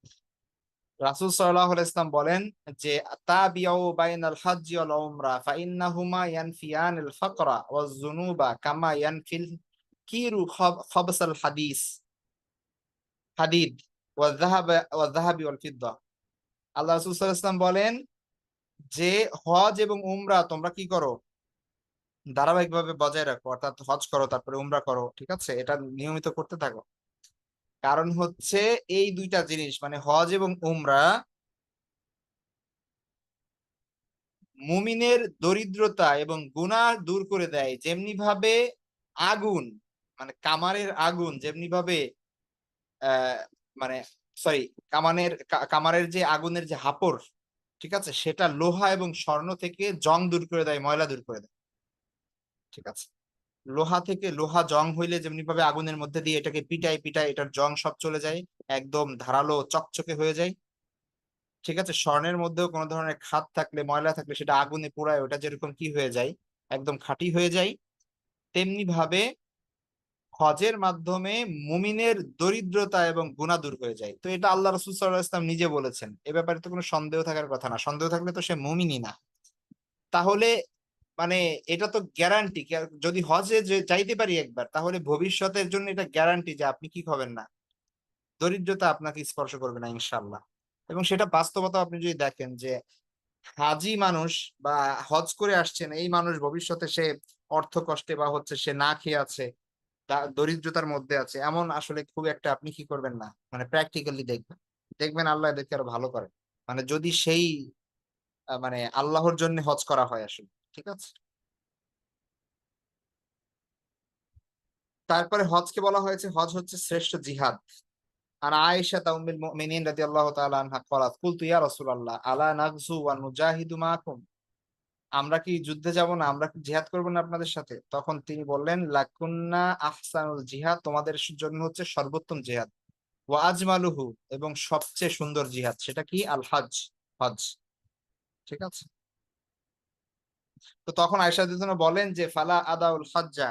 রাসূল সাল্লাল্লাহু আলাইহি ওয়াসাল্লাম বলেন যে তাবিউ বাইনাল হজ্জি ওয়াল উমরা ফাইন্নাহুমা ইয়ানফিয়ানিল ফাকরা ওয়াজ যুনুবা কামা ইয়ানফিল কিরু খাবসাল হাদিদ ওয়াজ যাহাবি ওয়াল ফিদ্দা। আল্লাহ রাসূল সাল্লাল্লাহু আলাইহি ওয়াসাল্লাম বলেন যে হজ এবং উমরা তোমরা কি করো? ধারাবাহিকভাবে বজায় রাখো। অর্থাৎ হজ করো, তারপরে উমরা করো। ঠিক আছে? এটা নিয়মিত করতে থাকো। কারণ হচ্ছে এই দুইটা জিনিস, মানে হজ এবং উমরা, মুমিনের দরিদ্রতা এবং গুনাহ দূর করে দেয়। যেমনি ভাবে আগুন, মানে কামারের আগুন যেমনি ভাবে আহ মানে সরি কামারের যে আগুনের যে হাপড়, ঠিক আছে, সেটা লোহা এবং স্বর্ণ থেকে জং দূর করে দেয়, ময়লা দূর করে দেয়। ঠিক আছে? লোহা থেকে লোহা জং হইলে যেমনি ভাবে আগুনের মধ্যে দিয়ে এটাকে পিটায় পিটায় এটার জং সব চলে যায়, একদম ধারালো চকচকে হয়ে যায়। ঠিক আছে? স্বর্ণের মধ্যেও কোনো ধরনের খাদ থাকলে, ময়লা থাকলে সেটা আগুনে পোড়ায় ওটা যেরকম কি হয়ে যায়, একদম খাঁটি হয়ে যায়। তেমনি ভাবে হজের মাধ্যমে মুমিনের দরিদ্রতা এবং গুনাহ দূর হয়ে যায়। তো এটা আল্লাহ রাসূল সাল্লাল্লাহু আলাইহি ওয়াসাল্লাম নিজে বলেছেন। এ ব্যাপারে তো কোনো সন্দেহ থাকার কথা না। সন্দেহ থাকলে তো সে মুমিনই না। তাহলে মানে এটা তো গ্যারান্টি, যদি হজে যে যাইতে পারি একবার, তাহলে ভবিষ্যতের জন্য এটা গ্যারান্টি যে আপনি কি হবেন না, দরিদ্রতা আপনাকে স্পর্শ করবে না ইনশাআল্লাহ। এবং সেটা বাস্তবতা আপনি যদি দেখেন যে হাজি মানুষ বা হজ করে আসছেন এই মানুষ ভবিষ্যতে সে অর্থ কষ্টে বা হচ্ছে সে না খেয়ে আছে, দরিদ্রতার মধ্যে আছে, এমন আসলে খুব একটা আপনি কি করবেন না, মানে প্র্যাকটিক্যালি দেখবেন। দেখবেন আল্লাহ এদেরকে আরো ভালো করে, মানে যদি সেই মানে আল্লাহর জন্য হজ করা হয় আসলে। ঠিক আছে? তারপরে হজকে বলা হয়েছে হজ হচ্ছে শ্রেষ্ঠ জিহাদ। আর আয়েশা উম্মুল মুমিনিন রাদিয়াল্লাহু তাআলা আনহা ক্বালাত কুলতু ইয়া রাসূলুল্লাহ আলা নাগজু ওয়া নুজাহিদু মাআকুম। আমরা কি যুদ্ধে যাব না, আমরা কি জিহাদ করবো না আপনাদের সাথে? তখন তিনি বললেন, লাকুন্না আহসানুল জিহাদ, তোমাদের জন্য হচ্ছে সর্বোত্তম জিহাদ, ওয়া আজমালুহু, এবং সবচেয়ে সুন্দর জিহাদ, সেটা কি? আল হজ, হজ। ঠিক আছে। তো তখন আয়েশা রাদিয়াল্লাহু বলেন যে, ফালা আদাউল হজ্জা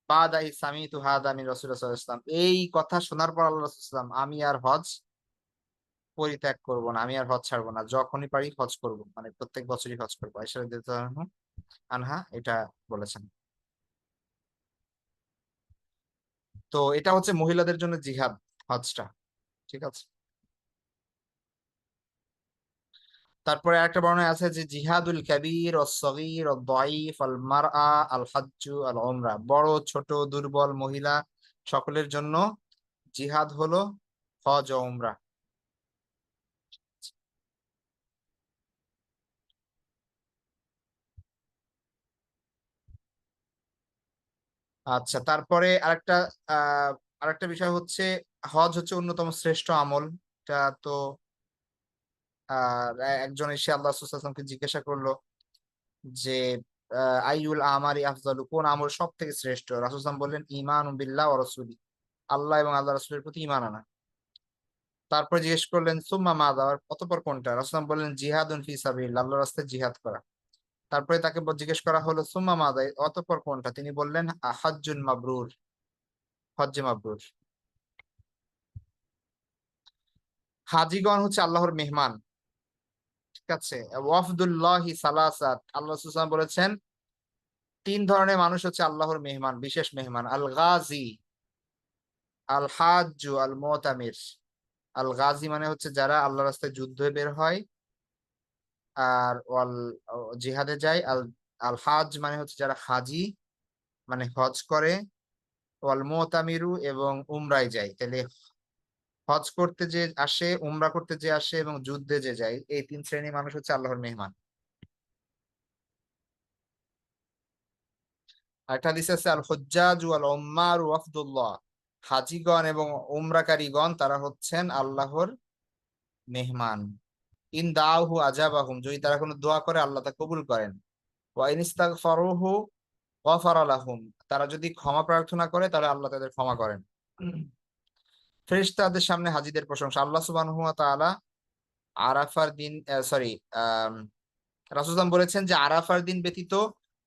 বাদা ইজ সামিতু হাদা মিন রাসূলিল্লাহ সাল্লাল্লাহু আলাইহি ওয়াসাল্লাম, এই কথা শোনার পর আল্লাহ রাসূল সাল্লাল্লাহু আলাইহি ওয়াসাল্লাম, আমি আর হজ পরিত্যাগ করব না, আমি আর হজ ছাড়বো না, যখনই পারি হজ করব, মানে প্রত্যেক বছরই হজ করবো। আয়েশা রাদিয়াল্লাহু আনহা এটা বলেছেন। তো এটা হচ্ছে মহিলাদের জন্য জিহাদ, হজটা। ঠিক আছে। তারপরে আরেকটা বর্ণনা আছে যে, জিহাদুল কাবীর ওয়াস সগীর ওয়াদ দাঈফ আল মারআ আল হাজ্জু আল উমরা, বড় ছোট দুর্বল মহিলা সকলের জন্য জিহাদ হলো হজ ও উমরা। আচ্ছা, তারপরে আরেকটা বিষয় হচ্ছে, হজ হচ্ছে অন্যতম শ্রেষ্ঠ আমল। এটা তো একজন এসে আল্লাহ রাসূল সাল্লাল্লাহু আলাইহি ওয়াসাল্লামকে জিজ্ঞাসা করলো যে, আইয়ুল আমারি আফজালু, কোন আমল সব থেকে শ্রেষ্ঠ? রাসূল সাল্লাল্লাহু আলাইহি ওয়াসাল্লাম বললেন, ঈমানু বিল্লাহি ওয়া রাসূলি, আল্লাহ এবং আল্লাহ রাসূলের প্রতি ঈমান আনা। তারপর জিজ্ঞেস করলেন, সুম্মা মাযা, অতঃপর কোনটা? রাসূল সাল্লাল্লাহু আলাইহি ওয়াসাল্লাম বললেন, জিহাদুন ফি সাবিলিল্লাহ, আল্লাহর রাস্তায় জিহাদ করা। তারপরে তাকে জিজ্ঞেস করা হলো, সুম্মা মাযা, অতঃপর কোনটা? তিনি বললেন, হাজ্জুন মাবরুর, হজ্জে মাবরুর। হাজিগণ হচ্ছে আল্লাহর মেহমান। ঠিক আছে। ওয়াফদুল্লাহি সালাসাত, আল্লাহ রাসূল সাল্লাল্লাহু আলাইহি ওয়াসাল্লাম বলেছেন, তিন ধরনের মানুষ হচ্ছে আল্লাহর মেহমান, বিশেষ মেহমান। আল গাজী, আল হাজ্জু, আল মুতামির। আল গাজী মানে হচ্ছে যারা আল্লাহ রাস্তায় যুদ্ধে বের হয় আর জিহাদে যায়। আল আল হাজ মানে হচ্ছে যারা হাজি, মানে হজ করে। ওয়াল মুতামিরু, এবং উমরায় যায়। তাহলে হজ করতে যে আসে, উমরা করতে যে আসে, এবং যুদ্ধে যে যায়, এই তিন শ্রেণীর মানুষ হচ্ছে আল্লাহর মেহমান। আরেকটা হাদিস আছে, আল হুজ্জাজ ওয়াল উম্মার ওয়াফদুল্লাহ, হাজিগণ এবং উমরাকারীগণ তারা হচ্ছেন আল্লাহর মেহমান। ইন দাউহু আজাবাহুম, যদি তারা কোনো দোয়া করে আল্লাহ তা কবুল করেন। ওয়া ইন ইস্তাগফারুহু গফারা লাহুম, তারা যদি ক্ষমা প্রার্থনা করে তাহলে আল্লাহ তাদের ক্ষমা করেন। ফেরেশতাদের সামনে হাজিদের প্রশংসা, আল্লাহ সুবহানাহু ওয়া তাআলা আরাফার দিন, সরি, রাসূল সাল্লাল্লাহু বলেছেন যে, আরাফার দিন ব্যতীত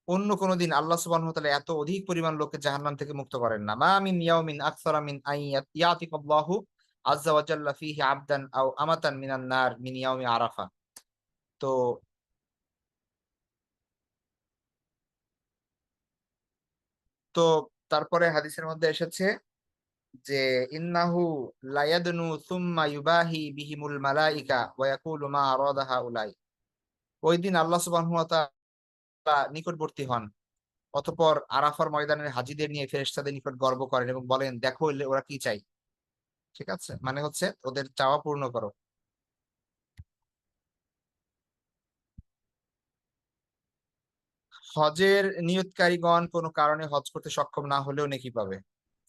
অন্য কোন দিন আল্লাহ সুবহানাহু ওয়া তাআলা এত অধিক পরিমাণ লোককে জাহান্নাম থেকে মুক্ত করেন না। মা মিন ইয়াউমিন আকসারা মিন ইয়াতিকাল্লাহু আযজা ওয়া জাল্লা ফীহি আবদান আও আমাতান মিনান নার মিন ইয়াউমি আরাফা। তো তো তারপরে হাদিসের মধ্যে এসেছে যে, ইন্নাহু লায়াদনু সুম্মা ইউবাহি বিহিমুল মালাইকা ওয়া ইয়াকুলু মা আরাদা হাউলাই, ওই দিন আল্লাহ সুবহানাহু ওয়া তাআলা নিকটবর্তী হন, অতঃপর আরাফার ময়দানের হাজীদের নিয়ে ফেরেশতাদের নিকট গর্ব করেন এবং বলেন, দেখো ওরা কি চাই। ঠিক আছে, মানে হচ্ছে ওদের চাওয়া পূর্ণ করো। হজের নিয়তকারীগণ কোনো কারণে হজ করতে সক্ষম না হলেও নেকি পাবে।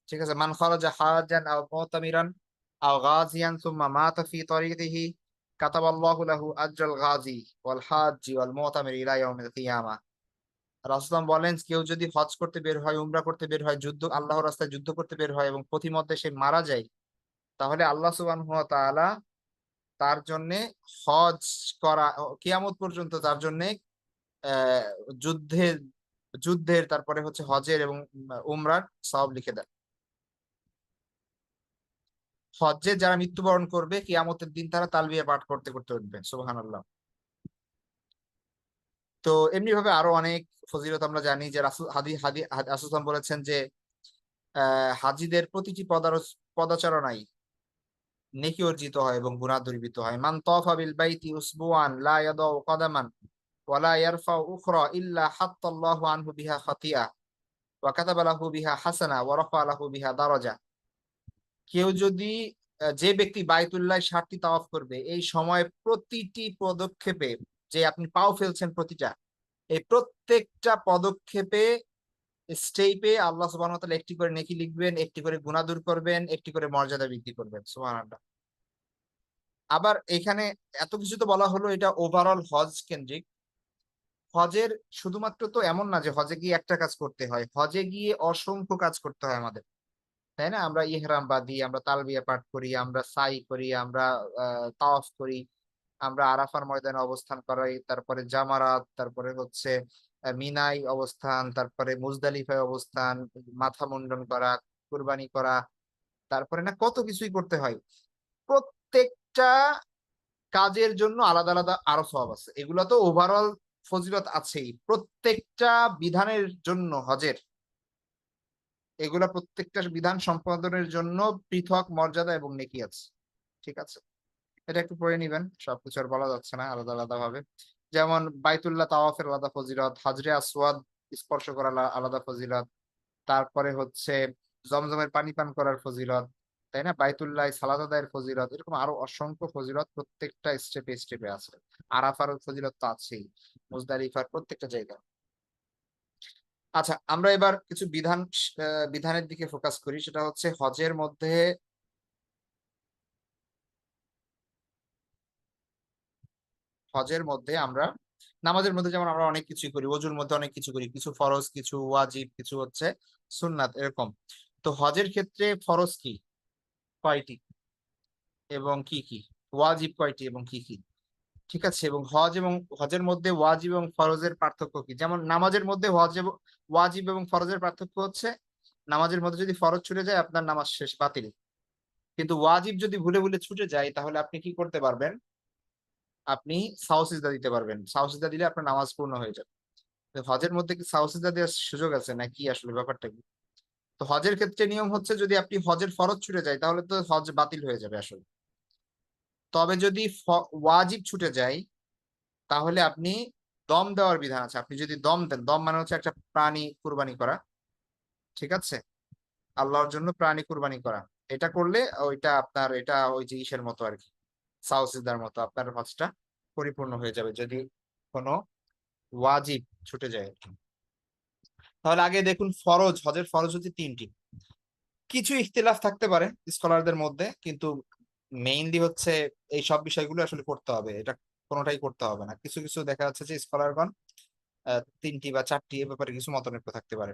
ঠিক আছে। মান খারাজা হাজান আও মুতামিরান আও গাজিয়ান সুম্মা মাতা ফি তরিকিহি কাতাবাল্লাহু লাহু আজরাল গাজি ওয়াল হাজ্জি ওয়াল মুতামির ইলা ইয়াউমিল কিয়ামা। রাসূলুল্লাহ বলেন, কেউ যদি হজ করতে বের হয়, উমরা করতে বের হয়, আল্লাহর রাস্তায় যুদ্ধ করতে বের হয় এবং পথিমধ্যে সে মারা যায়, তাহলে আল্লাহ সুবহানাহু ওয়া তাআলা তার জন্য হজ করা কিয়ামত পর্যন্ত তার জন্য আহ যুদ্ধের যুদ্ধের তারপরে হচ্ছে হজের এবং উমরার সওয়াব লিখে দেন। হজ্জে যারা মৃত্যুবরণ করবে কিয়ামতের দিন তারা তালবিয়া পাঠ করতে করতে উঠবে, সুবহানাল্লাহ। তো এমনি ভাবে আরো অনেক ফজিলত আমরা জানি যে, রাসূল রাসূল সাল্লাল্লাহু বলেছেন যে, হাজীদের প্রতিটি পদাচরণায় নেকি অর্জিত হয় এবং গুনাহ দূরীভূত হয়। মান তাওফা বিল বাইতি উসবুআন লা ইয়াদাউ কদামান ওয়া লা ইয়ারফাউ উখরা ইল্লা হাত্তাল্লাহু আনহু বিহা খাতিয়া ওয়া কাতাবা লাহু বিহা হাসানা ওয়া রাফা লাহু বিহা দারাজা। কেউ যদি যে ব্যক্তি বাইতুল্লাহ ৭টি তাওয়াফ করবে, এই সময় প্রতিটি পদক্ষেপে যে আপনি পাও ফেলছেন, প্রতিটা, এই প্রত্যেকটা পদক্ষেপে, স্টেপে আল্লাহ সুবহানাহু ওয়া তাআলা একটি করে নেকি লিখবেন, একটি করে গুনাহ দূর করবেন, একটি করে মর্যাদা বৃদ্ধি করবেন। সুবহানাল্লাহ। আবার এখানে এত কিছু তো বলা হলো, এটা ওভারঅল হজ কেন্দ্রিক। হজের শুধুমাত্র তো এমন না যে হজে গিয়ে একটা কাজ করতে হয়, হজে গিয়ে অসংখ্য কাজ করতে হয় আমাদের, তাই না? আমরা ইহরাম বাঁধি, আমরা তালবিয়া পাঠ করি, আমরা সাই করি, আমরা তাওয়াফ করি, আমরা আরাফার ময়দানে অবস্থান করাই, তারপরে জামারাত, তারপরে হচ্ছে মিনায় অবস্থান, তারপরে মুজদালিফায় অবস্থান, মাথা মুন্ডন করা, কুরবানি করা, তারপরে না কত কিছুই করতে হয়। প্রত্যেকটা কাজের জন্য আলাদা আলাদা আরো সওয়াব আছে। এগুলা তো ওভারঅল ফজিলত আছেই। প্রত্যেকটা বিধানের জন্য হজের, এগুলা প্রত্যেকটা বিধান সম্পাদনের জন্য পৃথক মর্যাদা এবং নেকি আছে। ঠিক আছে? এটা একটু পড়ে নিবেন। সবকিছু আর বলা যাচ্ছে না আলাদা আলাদা ভাবে। যেমন বাইতুল্লাহ তাওয়াফের আলাদা ফজিলত, হাজরে আসওয়াদ স্পর্শ করা আলাদা ফজিলত। তারপরে হচ্ছে জমজমের পানি পান করার ফজিলত, তাই না? বাইতুল্লাহ সালাত আদায়ের ফজিলত, এরকম আরো অসংখ্য ফজিলত প্রত্যেকটা স্টেপে স্টেপে আছে। আরাফার ফজিলত তো আছেই, মুজদালিফার প্রত্যেকটা জায়গায়। আচ্ছা, আমরা এবার কিছু বিধানের দিকে ফোকাস করি। সেটা হচ্ছে হজের মধ্যে আমরা নামাজের মধ্যে যেমন আমরা অনেক কিছুই করি, ওযুর মধ্যে অনেক কিছু করি, কিছু ফরজ, কিছু ওয়াজিব, কিছু হচ্ছে সুন্নাত, এরকম। তো হজের ক্ষেত্রে ফরজ কি, কয়টি এবং কি কি, ওয়াজিব কয়টি এবং কি কি, ঠিক আছে? এবং হজের মধ্যে ওয়াজিব এবং ফরজের পার্থক্য কি? যেমন নামাজের মধ্যে ওয়াজিব এবং ফরজের পার্থক্য হচ্ছে, নামাজের মধ্যে যদি ফরজ ছুটে যায় আপনার নামাজ শেষ, বাতিল। কিন্তু ওয়াজিব যদি ভুলে ভুলে ছুটে যায় তাহলে আপনি কি করতে পারবেন? আপনি সাও সিজদা দিতে পারবেন। সাও সিজদা দিলে আপনার নামাজ পূর্ণ হয়ে যাবে। তো হজের মধ্যে কি সাও সিজদা দেওয়ার সুযোগ আছে নাকি, আসলে ব্যাপারটা কি? তো হজের ক্ষেত্রে নিয়ম হচ্ছে, যদি আপনি হজের ফরজ ছুটে যায় তাহলে তো হজ বাতিল হয়ে যাবে আসলে। তবে যদি ওয়াজিব ছুটে যায় তাহলে আপনি দম দেওয়ার বিধান আছে। আপনি যদি দম দেন, দম মানে হচ্ছে একটা প্রাণী কুরবানি করা, ঠিক আছে? আল্লাহর জন্য প্রাণী কুরবানি করা। এটা করলে এটা ওই যে ইসের মতো আর কি, সাউসিদার মতো আপনার হজটা পরিপূর্ণ হয়ে যাবে, যদি কোনো ওয়াজিব ছুটে যায় আর কি। তাহলে আগে দেখুন, হজের ফরজ হচ্ছে 3টি। কিছু ইখতিলাফ থাকতে পারে স্কলারদের মধ্যে, কিন্তু মেইনলি হচ্ছে এই সব বিষয়গুলো আসলে করতে হবে, এটা কোনোটাই করতে হবে না। কিছু কিছু দেখা যাচ্ছে যে স্কলারগণ 3টি বা 4টি, এ ব্যাপারে কিছু মতনৈক্য থাকতে পারে।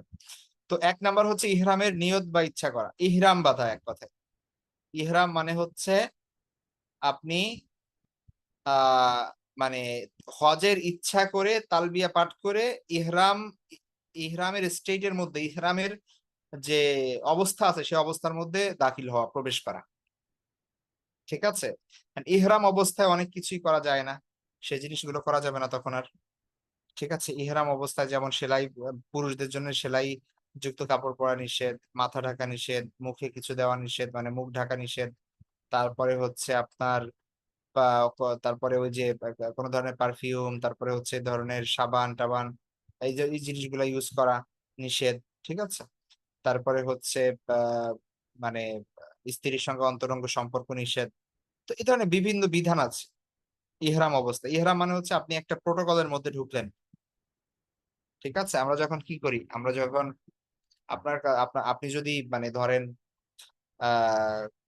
তো 1 নাম্বার হচ্ছে ইহরামের নিয়ত বা ইচ্ছা করা, ইহরাম বাঁধা এক কথায়। ইহরাম মানে হচ্ছে আপনি আহ মানে হজের ইচ্ছা করে তালবিয়া পাঠ করে ইহরাম, ইহরামের স্টেটের মধ্যে, ইহরামের যে অবস্থা আছে সেই অবস্থার মধ্যে দাখিল হওয়া, প্রবেশ করা, ঠিক আছে? And ইহরাম অবস্থায় অনেক কিছুই করা যায় না, সেই জিনিসগুলো করা যাবে না তখন আর, ঠিক আছে? ইহরাম অবস্থায় যেমন সেলাই, পুরুষদের জন্য সেলাই যুক্ত কাপড় পরা নিষেধ, মাথা ঢাকা নিষেধ, মুখে কিছু দেওয়া নিষেধ, মানে মুখ ঢাকা নিষেধ। তারপরে হচ্ছে আপনার তারপরে ওই যে কোনো ধরনের পারফিউম, তারপরে হচ্ছে এই ধরনের সাবান টাবান, এই যে এই জিনিসগুলো ইউজ করা নিষেধ, ঠিক আছে? তারপরে হচ্ছে আহ মানে স্ত্রীর সঙ্গে অন্তরঙ্গ সম্পর্ক নিষেধ। তো এই ধরনের বিভিন্ন বিধান আছে ইহরাম অবস্থা। ইহরাম মানে হচ্ছে আপনি একটা প্রোটোকলের মধ্যে ঢুকলেন, ঠিক আছে? আমরা যখন কি করি, আমরা যখন আপনি যদি মানে ধরেন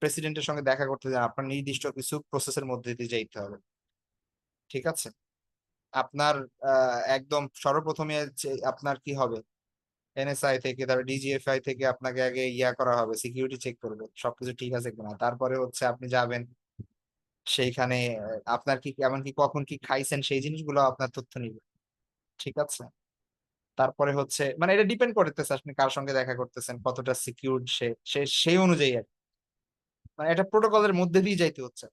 প্রেসিডেন্টের সঙ্গে দেখা করতে যান, আপনার নির্দিষ্ট কিছু প্রসেসের মধ্যে দিয়ে যাইতে হবে, ঠিক আছে? আপনার একদম সর্বপ্রথমে আপনার কি হবে, এনএসআই থেকে, তারপর ডিজিএফআই থেকে আপনাকে আগে করা হবে, সিকিউরিটি চেক করবে সবকিছু ঠিক আছে কিনা। তারপরে হচ্ছে আপনি যাবেন সেইখানে, আপনার কি এমনকি কখন কি খাইছেন সেই জিনিসগুলো আপনার তথ্য নিবে, ঠিক আছে? তারপরে হচ্ছে মানে এটা ডিপেন্ড করতেছে আপনি কার সঙ্গে দেখা করতেছেন, কতটা সিকিউরড সে সে সেই অনুযায়ী আর কি। মানে এটা প্রোটোকলের মধ্যে দিয়ে যাইতে হচ্ছে।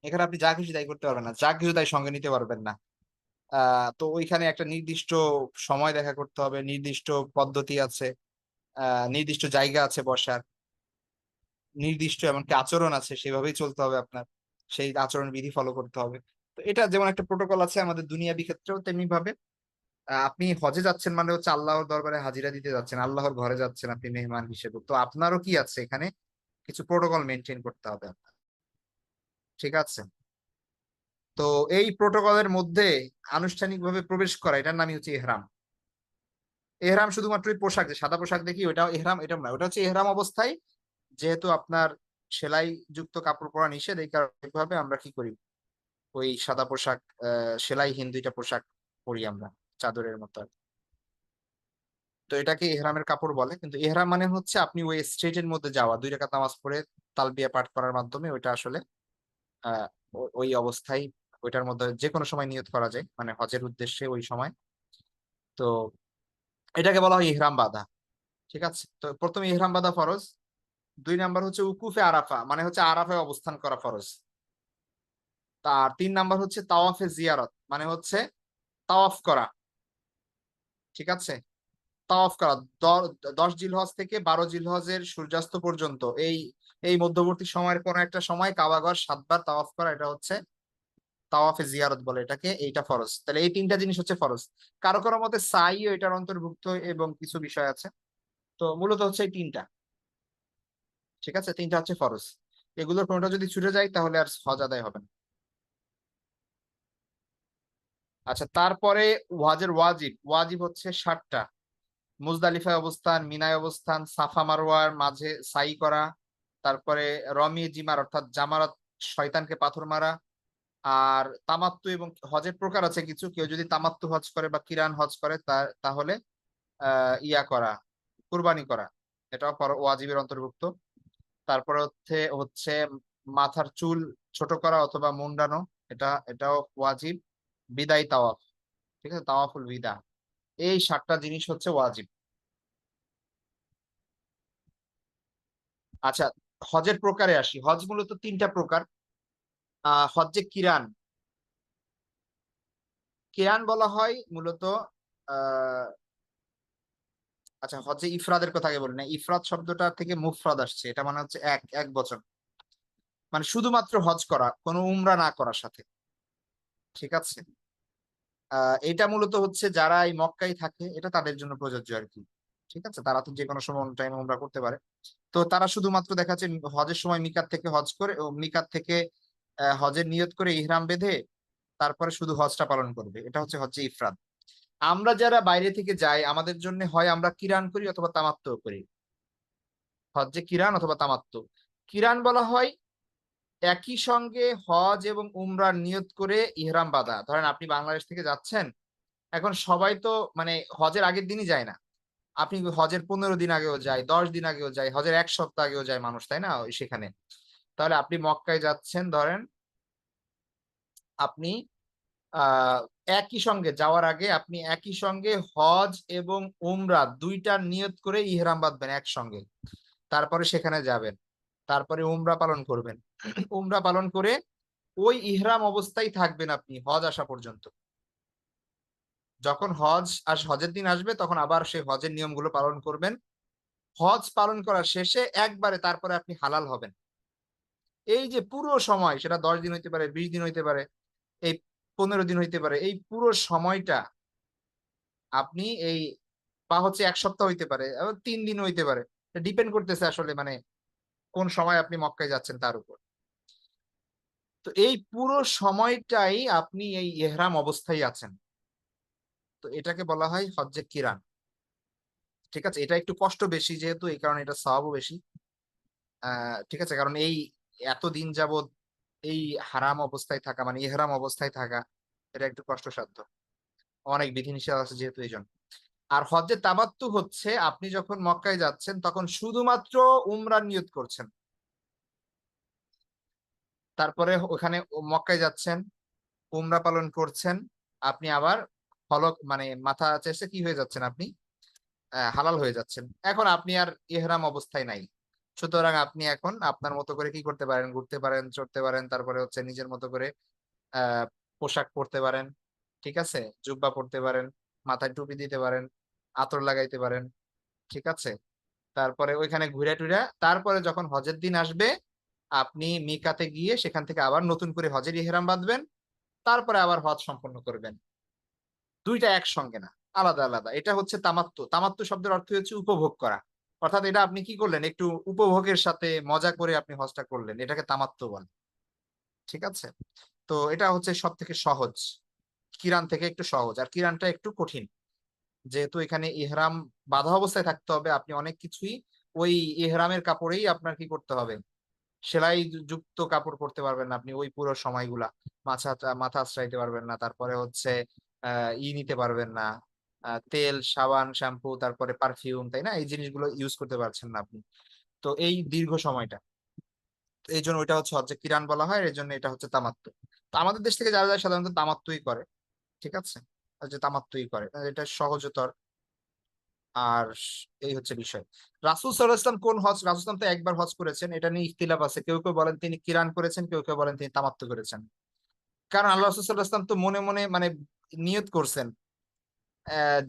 এখানে আপনি যা কিছু তাই করতে পারবেন না, যা কিছু তাই সঙ্গে নিতে পারবেন না। তো ওইখানে একটা নির্দিষ্ট সময় দেখা করতে হবে, নির্দিষ্ট পদ্ধতি আছে, নির্দিষ্ট জায়গা আছে বসার, নির্দিষ্ট এমনকি আচরণ আছে, সেভাবেই চলতে হবে আপনার, সেই আচরণ বিধি ফলো করতে হবে। তো এটা যেমন একটা প্রোটোকল আছে আমাদের দুনিয়াবি ক্ষেত্রেও তেমনি ভাবে আপনি হজে যাচ্ছেন মানে হচ্ছে আল্লাহর দরবারে হাজিরা দিতে যাচ্ছেন, আল্লাহর ঘরে যাচ্ছেন আপনি মেহমান হিসেবে, তো আপনারও কি আছে এখানে কিছু প্রোটোকল মেনটেন করতে হবে আপনার, ঠিক আছে? তো এই প্রোটোকলের মধ্যে আনুষ্ঠানিকভাবে প্রবেশ করা, এটার নামই হচ্ছে ইহরাম। এহরাম শুধুমাত্র ওই পোশাক, যে সাদা পোশাক দেখি ওটাও এহরাম, এটা না, ওটা হচ্ছে এহরাম অবস্থায়, যেহেতু আপনার সেলাই যুক্ত কাপড় পরা নিষেধ, এই কারণে ভাবে আমরা কি করি, ওই সাদা পোশাক, সেলাইহীন 2টা পোশাক পরি আমরা, চাদরের মতো আর কি। তো এটাকে ইহরামের কাপড় বলে, কিন্তু ইহরাম মানে হচ্ছে আপনি ওই স্টেজের মধ্যে যাওয়া, 2 রাকাত নামাজ পড়ে তালবিয়া পাঠ করার মাধ্যমে ওইটা আসলে আহ ওই অবস্থায় ওইটার মধ্যে যে কোনো সময় নিয়ত করা যায়, মানে হজের উদ্দেশ্যে ওই সময়। তো এটাকে বলা হয় ইহরাম বাঁধা। ঠিক আছে, তো প্রথমে ইহরাম বাঁধা ফরজ। 2 নাম্বার হচ্ছে উকুফে আরাফা, মানে হচ্ছে আরাফায় অবস্থান করা ফরজ। তার 3 নাম্বার হচ্ছে তাওয়াফে জিয়ারত, মানে হচ্ছে তাওয়াফ করা। ঠিক আছে, তাওয়াফ করা 10 জিলহজ থেকে 12 জিলহজের সূর্যাস্ত পর্যন্ত এই এই মধ্যবর্তী সময়ের কোন একটা সময় কাবাঘর 7 বার তাওয়াফ করা, এটা হচ্ছে তাওয়াফে জিয়ারত বলে এটাকে, এইটা ফরজ। তাহলে এই 3টা জিনিস হচ্ছে ফরজ। কারো কারো মতে সাইও এটার অন্তর্ভুক্ত এবং কিছু বিষয় আছে। তো মূলত হচ্ছে এই 3টা। ঠিক আছে, 3টা হচ্ছে ফরজ। এগুলোর কোনটা যদি ছুটে যায় তাহলে আর হজ আদায় হবে না। আচ্ছা, তারপরে হজের ওয়াজিব, ওয়াজিব হচ্ছে 7টা। মুজদালিফায় অবস্থান, মিনায় অবস্থান, সাফা মারওয়ার মাঝে সাই করা, তারপরে রমি জিমার অর্থাৎ জামারাত, শয়তানকে পাথর মারা। আর তামাত্তু এবং হজের প্রকার আছে কিছু, কেউ যদি তামাত্তু হজ করে বা কিরান হজ করে তাহলে ইয়া করা, কুরবানি করা, এটাও ওয়াজিবের অন্তর্ভুক্ত। তারপরে হচ্ছে হচ্ছে মাথার চুল ছোট করা অথবা মুন্ডানো, এটাও ওয়াজিব। বিদায় তাওয়াফ, ঠিক আছে, তাওয়াফুল বিদা। এই 7টা জিনিস হচ্ছে ওয়াজিব। আচ্ছা, হজের প্রকারে আসি। হজ মূলত 3টা প্রকার। হজ্জে কিরান, কিরান বলা হয় মূলত আহ আচ্ছা, হজ্জে ইফরাদের কথা আগে বলি না, ইফরাদ শব্দটা থেকে মুফরাদ আসছে, এটা মানে হচ্ছে এক এক বচন, মানে শুধুমাত্র হজ করা, কোনো উমরা না করার সাথে। ঠিক আছে, এটা মূলত হচ্ছে যারা এই মক্কায় থাকে এটা তাদের জন্য প্রযোজ্য আর কি। ঠিক আছে, তারা তো যে কোনো সময় টাইম উমরা করতে পারে। তো তারা শুধুমাত্র দেখা যাচ্ছে হজের সময় মিকাত থেকে হজ করে, ও মিকাত থেকে হজের নিয়ত করে ইহরাম বেঁধে তারপরে শুধু হজটা পালন করবে, এটা হচ্ছে হজ্জে ইফরাদ। আমরা যারা বাইরে থেকে যাই আমাদের জন্য হয় আমরা কিরান করি অথবা তামাত্ম করি। হজ্জে কিরান অথবা তামাত্ম। কিরান বলা হয় একই সঙ্গে হজ এবং উমরার নিয়ত করে ইহরাম বাঁধা। ধরেন আপনি বাংলাদেশ থেকে যাচ্ছেন, এখন সবাই তো মানে হজের আগের দিনই যায় না, আপনি হজের 15 দিন আগেও যায়, 10 দিন আগেও যায়, হজের 1 সপ্তাহ আগেও যায় মানুষ, তাই না, সেখানে। তাহলে আপনি মক্কায় যাচ্ছেন, ধরেন আপনি আহ একই সঙ্গে যাওয়ার আগে আপনি একই সঙ্গে হজ এবং উমরা 2টার নিয়ত করে ইহরাম বাঁধবেন একসঙ্গে। তারপরে সেখানে যাবেন, তারপরে উমরা পালন করবেন। উমরা পালন করে ওই ইহরাম অবস্থায় থাকবেন আপনি হজ আসা পর্যন্ত। যখন হজের দিন আসবে তখন আবার সেই হজের নিয়মগুলো পালন করবেন। হজ পালন করার শেষে একবারে তারপরে আপনি হালাল হবেন। এই যে পুরো সময়, সেটা 10 দিন হইতে পারে, 20 দিন হইতে পারে, এই 15 দিন হইতে পারে, এই পুরো সময়টা আপনি এই বা হচ্ছে 1 সপ্তাহ হইতে পারে, আবার 3 দিন হইতে পারে, ডিপেন্ড করতেছে আসলে মানে কোন সময় আপনি মক্কায় যাচ্ছেন তার উপর। তো এই পুরো সময়টাই আপনি এই ইহরাম অবস্থায় আছেন। তো এটাকে বলা হয় হজ্জে কিরান। ঠিক আছে, এটা একটু কষ্ট বেশি যেহেতু, এই কারণে এটা সওয়াবও বেশি। ঠিক আছে, কারণ এই এতদিন যাবত এই হারাম অবস্থায় থাকা মানে ইহরাম অবস্থায় থাকা, এটা একটু কষ্টসাধ্য, অনেক বিধিনিষেধ আছে যেহেতু, এই জন্য। আর হজ্জে তামাত্তু হচ্ছে আপনি যখন মক্কায় যাচ্ছেন তখন শুধুমাত্র উমরার নিয়ত করছেন, তারপরে ওখানে মক্কায় যাচ্ছেন, উমরা পালন করছেন, আপনি আবার ফলক মানে মাথা চেষে কি হয়ে যাচ্ছেন আপনি, হালাল হয়ে যাচ্ছেন। এখন আপনি আর ইহরাম অবস্থায় নাই, সুতরাং আপনি এখন আপনার মতো করে কি করতে পারেন, ঘুরতে পারেন, চড়তে পারেন, তারপরে হচ্ছে নিজের মতো করে আহ পোশাক পরতে পারেন। ঠিক আছে, জুব্বা পরতে পারেন, মাথায় টুপি দিতে পারেন, আতর লাগাইতে পারেন। ঠিক আছে, তারপরে ওইখানে ঘুরে টুরে তারপরে যখন হজের দিন আসবে আপনি মিকাতে গিয়ে সেখান থেকে আবার নতুন করে হজের ইহরাম বাঁধবেন, তারপরে আবার হজ সম্পন্ন করবেন। 2টা একসঙ্গে না, আলাদা আলাদা। এটা হচ্ছে তামাত্তু। তামাত্তু শব্দের অর্থ হচ্ছে উপভোগ করা, অর্থাৎ এটা আপনি কি করলেন, একটু উপভোগের সাথে মজা করে আপনি হজটা করলেন, এটাকে তামাত্তু বলে। ঠিক আছে, তো এটা হচ্ছে সব থেকে সহজ, কিরান থেকে একটু সহজ। আর কিরানটা একটু কঠিন, যেহেতু এখানে ইহরাম বাঁধা অবস্থায় থাকতে হবে, আপনি অনেক কিছুই ওই ইহরামের কাপড়েই আপনার কি করতে হবে, সেলাই যুক্ত কাপড় পরতে পারবেন না আপনি ওই পুরো সময়গুলা। মাথা মাথা আশ্রাইতে পারবেন না, তারপরে হচ্ছে নিতে পারবেন না, তেল, সাবান, শ্যাম্পু, তারপরে পারফিউম, তাই না? এই জিনিসগুলো ইউজ করতে পারছেন না আপনি। তো এই দীর্ঘ সময়টা, তো এই জন্য ওইটা হচ্ছে হজ্জে কিরান বলা হয়, এই জন্য এটা হচ্ছে তামাত্তু। তো আমাদের দেশ থেকে যারা যায় সাধারণত তামাত্তুই করে, ঠিক আছে, যে তামাত্তুই করে, এটা সহজতর। আর এই হচ্ছে বিষয়। রাসূল সাল্লাল্লাহু আলাইহি ওয়াসাল্লাম কোন হজ, রাসূল সাল্লাল্লাহু আলাইহি ওয়াসাল্লাম তো একবার হজ করেছেন, এটা নিয়ে ইখতিলাফ আছে। কেউ কেউ বলেন তিনি কিরান করেছেন, কেউ কেউ বলেন তিনি তামাত্তু করেছেন। কারণ আল্লাহ রাসূল সাল্লাল্লাহু আলাইহি ওয়াসাল্লাম তো মনে মনে মানে নিয়ত করছেন,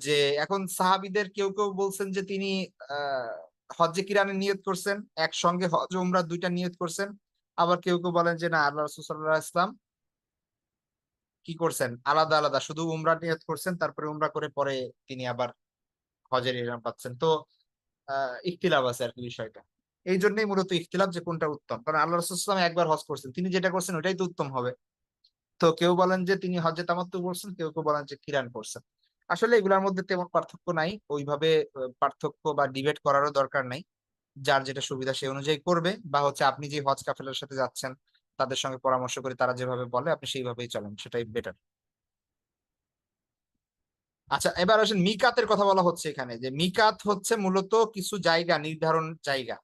যে এখন সাহাবীদের কেউ কেউ বলছেন যে তিনি আহ হজ্জে কিরানের নিয়ত করছেন, একসঙ্গে হজ উমরা দুইটা নিয়ত করছেন। আবার কেউ কেউ বলেন যে না, আল্লাহ রাসূল সাল্লাল্লাহু আলাইহি ওয়াসাল্লাম কি করছেন, আলাদা আলাদা শুধু উমরা নিয়ত করছেন, তারপরে উমরা করে পরে তিনি আবার হজের ইহরাম পাচ্ছেন। তো ইখতিলাফ আছে আর কি বিষয়টা। এই জন্যই মূলত ইখতিলাফ যে কোনটা উত্তম, কারণ আল্লাহ রাসূল সাল্লাল্লাহু আলাইহি ওয়াসাল্লাম একবার হজ করছেন, তিনি যেটা করছেন ওইটাই তো উত্তম হবে। তো কেউ বলেন যে তিনি হজ্জে তামাত্তু করছেন, কেউ কেউ বলেন যে কিরান করছেন। আসলে এগুলোর মধ্যে তেমন পার্থক্য নাই, ওইভাবে পার্থক্য বা ডিবেট করারও দরকার নাই। যার যেটা সুবিধা সেই অনুযায়ী করবে, বা হচ্ছে আপনি যে হজ কাফেলার সাথে যাচ্ছেন তাদের সঙ্গে পরামর্শ করে তারা যেভাবে বলে আপনি সেইভাবেই চলেন, সেটাই বেটার। আচ্ছা, এবার আসেন মিকাতের কথা বলা হচ্ছে এখানে, যে মিকাত হচ্ছে মূলত কিছু জায়গা, নির্ধারণ জায়গা।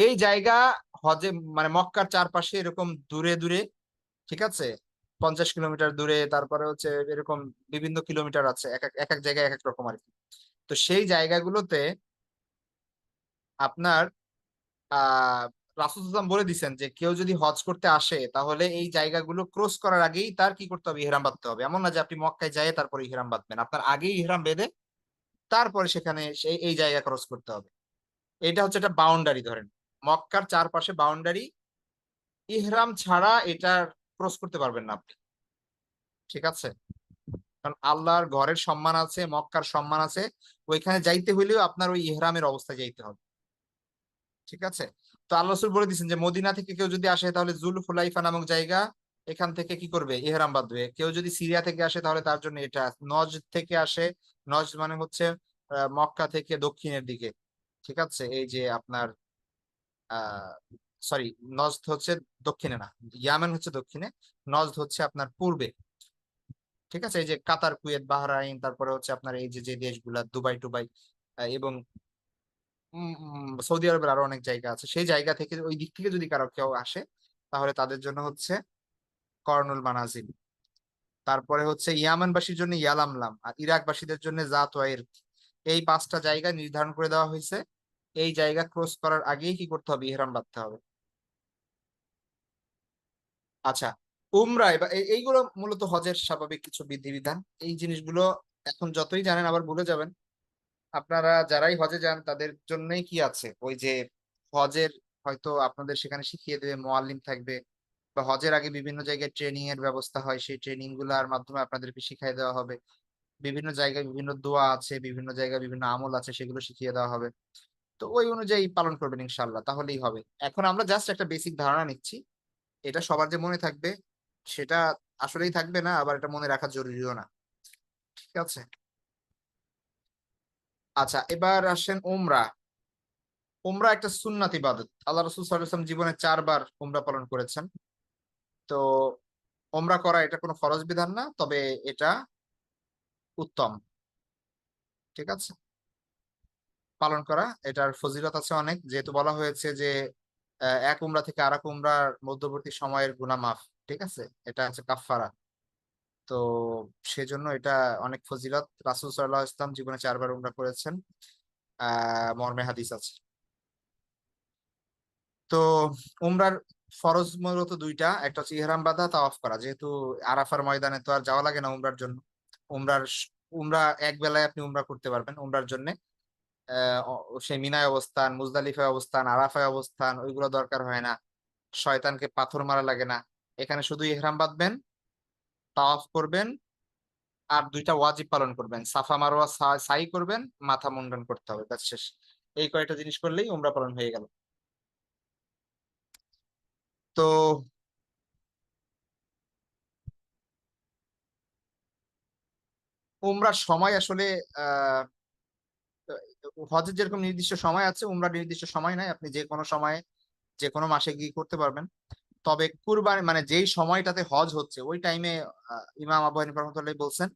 এই জায়গা হজে মানে মক্কার চারপাশে এরকম দূরে দূরে, ঠিক আছে, 50 কিলোমিটার দূরে, তারপরে হচ্ছে এরকম বিভিন্ন কিলোমিটার আছে, এক এক এক এক জায়গায় এক এক রকম আর কি। তো সেই জায়গাগুলোতে আপনার আহ রাসূল সাল্লাল্লাহু আলাইহি ওয়াসাল্লাম বলে দিছেন যে কেউ যদি হজ করতে আসে তাহলে এই জায়গাগুলো ক্রস করার আগেই তার কি করতে হবে, ইহরাম বাঁধতে হবে। এমন না যে আপনি মক্কায় যায় তারপরে ইহরাম বাঁধবেন, আপনার আগেই ইহরাম বেঁধে তারপরে সেখানে এই জায়গা ক্রস করতে হবে। এটা হচ্ছে একটা বাউন্ডারি, ধরেন মক্কার চারপাশে বাউন্ডারি, ইহরাম ছাড়া এটা ক্রস করতে পারবেন না আপনি, ঠিক আছে? কারণ আল্লাহর ঘরের সম্মান আছে, মক্কার সম্মান আছে, ওইখানে যাইতে হইলেও আপনার ওই ইহরামের অবস্থায় যাইতে হবে, ঠিক আছে? তো আল্লাহ রাসূল বলে দিয়েছেন যে মদিনা থেকে কেউ যদি আসে তাহলে জুল হুলাইফা নামক জায়গা, এখান থেকে কি করবে, ইহরাম বাঁধবে। কেউ যদি সিরিয়া থেকে আসে তাহলে তার জন্য এটা, নজদ থেকে আসে, নজদ মানে হচ্ছে মক্কা থেকে দক্ষিণের দিকে, ঠিক আছে, এই যে আপনার আহ সরি, নজদ হচ্ছে দক্ষিণে না, ইয়ামেন হচ্ছে দক্ষিণে, নজদ হচ্ছে আপনার পূর্বে, ঠিক আছে, এই যে কাতার, কুয়েত, বাহরাইন, তারপরে হচ্ছে আপনার এই যে যে দেশগুলা দুবাই টুবাই, এবং সৌদি আরবের আরো অনেক জায়গা আছে, সেই জায়গা থেকে ওই দিক থেকে যদি কারো কেউ আসে তাহলে তাদের জন্য হচ্ছে কর্নুল মানাজিল। তারপরে হচ্ছে ইয়ামানবাসীর জন্য ইয়ালামলাম, আর ইরাকবাসীদের জন্য জাত ওয়াইর। এই পাঁচটা জায়গা নির্ধারণ করে দেওয়া হয়েছে। এই জায়গা ক্রস করার আগেই কি করতে হবে, ইহরাম বাঁধতে হবে। আচ্ছা, উমরায় বা এইগুলো মূলত হজের স্বাভাবিক কিছু বিধিবিধান। এই জিনিসগুলো এখন যতই জানেন আবার ভুলে যাবেন। আপনারা যারাই হজে যান তাদের জন্যই কি আছে, ওই যে হজের হয়তো আপনাদের সেখানে শিখিয়ে দেবে, মুআল্লিম থাকবে, বা হজের আগে বিভিন্ন জায়গায় ট্রেনিং এর ব্যবস্থা হয়, সেই ট্রেনিং গুলার মাধ্যমে আপনাদেরকে শিখিয়ে দেওয়া হবে। বিভিন্ন জায়গায় বিভিন্ন দোয়া আছে, বিভিন্ন জায়গায় বিভিন্ন আমল আছে, সেগুলো শিখিয়ে দেওয়া হবে। তো ওই অনুযায়ী পালন করবেন ইনশাল্লাহ, তাহলেই হবে। এখন আমরা জাস্ট একটা বেসিক ধারণা নিচ্ছি, এটা সবার যে মনে থাকবে সেটা আসলেই থাকবে না, আবার এটা মনে রাখা জরুরিও না, ঠিক আছে? আচ্ছা, এবার আসেন উমরা। উমরা একটা সুন্নাত ইবাদত, আল্লাহ রাসূল সাল্লাল্লাহু আলাইহি ওয়াসাল্লাম জীবনে 4 বার উমরা পালন করেছেন। তো উমরা করা এটা কোনো ফরজ বিধান না, তবে এটা উত্তম, ঠিক আছে, পালন করা। এটার ফজিলত আছে অনেক, যেহেতু বলা হয়েছে যে এক উমরা থেকে আরেক উমরার মধ্যবর্তী সময়ের গুনাহ মাফ, ঠিক আছে, এটা হচ্ছে কাফফারা। তো সেজন্য এটা অনেক ফজিলত। রাসূল সাল্লাল্লাহু আলাইহি ওয়াসাল্লাম জীবনে 4 বার উমরা করেছেন, মর্মে হাদিস আছে। তো উমরার ফরজ মূলত দুইটা, একটা হচ্ছে ইহরাম বাঁধা, তাওয়াফ করা। যেহেতু আরাফার ময়দানে তো আর যাওয়া লাগে না উমরার জন্য, উমরার উমরা এক বেলায় আপনি উমরা করতে পারবেন উমরার জন্য। সেই মিনায় অবস্থান, মুজদালিফায় অবস্থান, আরাফায় অবস্থান, ওইগুলো দরকার হয় না। শয়তানকে পাথর মারা লাগে না। এখানে শুধু ইহরাম বাঁধবেন, তাওয়াফ করবেন, আর দুইটা ওয়াজিব পালন করবেন, সাফা মারওয়া সাই করবেন, মাথা মুন্ডন করতে হবে, ব্যাস শেষ। এই কয়টা জিনিস করলেই উমরা পালন হয়ে গেল। তো উমরার সময় আসলে আহ হজের যেরকম নির্দিষ্ট সময় আছে, উমরার নির্দিষ্ট সময় নাই, আপনি যে কোনো সময়ে যে কোনো মাসে গিয়ে করতে পারবেন। তবে কুরবানি মানে যেই সময়টাতে হজ হচ্ছে ওই টাইমে ইমাম আবু হানিফা রহমাতুল্লাহ বলছেন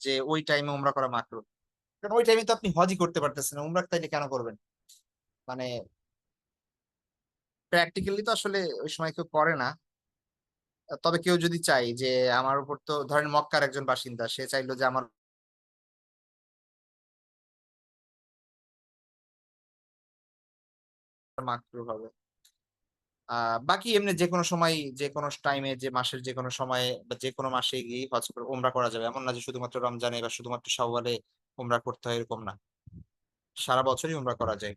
যে ওই টাইমে উমরা করা মাকরুহ, কারণ ওই টাইমে তো আপনি হজই করতে পারতেছেন না, উমরা তাইলে কেন করবেন? মানে প্র্যাকটিক্যালি তো আসলে ওই সময় কেউ করে না। তবে কেউ যদি চাই যে আমার উপর, তো ধরেন মক্কার একজন বাসিন্দা, সে চাইলো যে আমার মাকরুহ হবে। বাকি এমনি যে কোনো সময়, যে কোনো টাইমে, যে মাসের যে কোনো সময়ে বা যে কোনো মাসে গিয়ে উমরা করা যাবে, এমন না যে শুধুমাত্র রমজানে বা শুধুমাত্র শাওয়ালে উমরা করতে হয়, এরকম না, সারা বছরই উমরা করা যায়।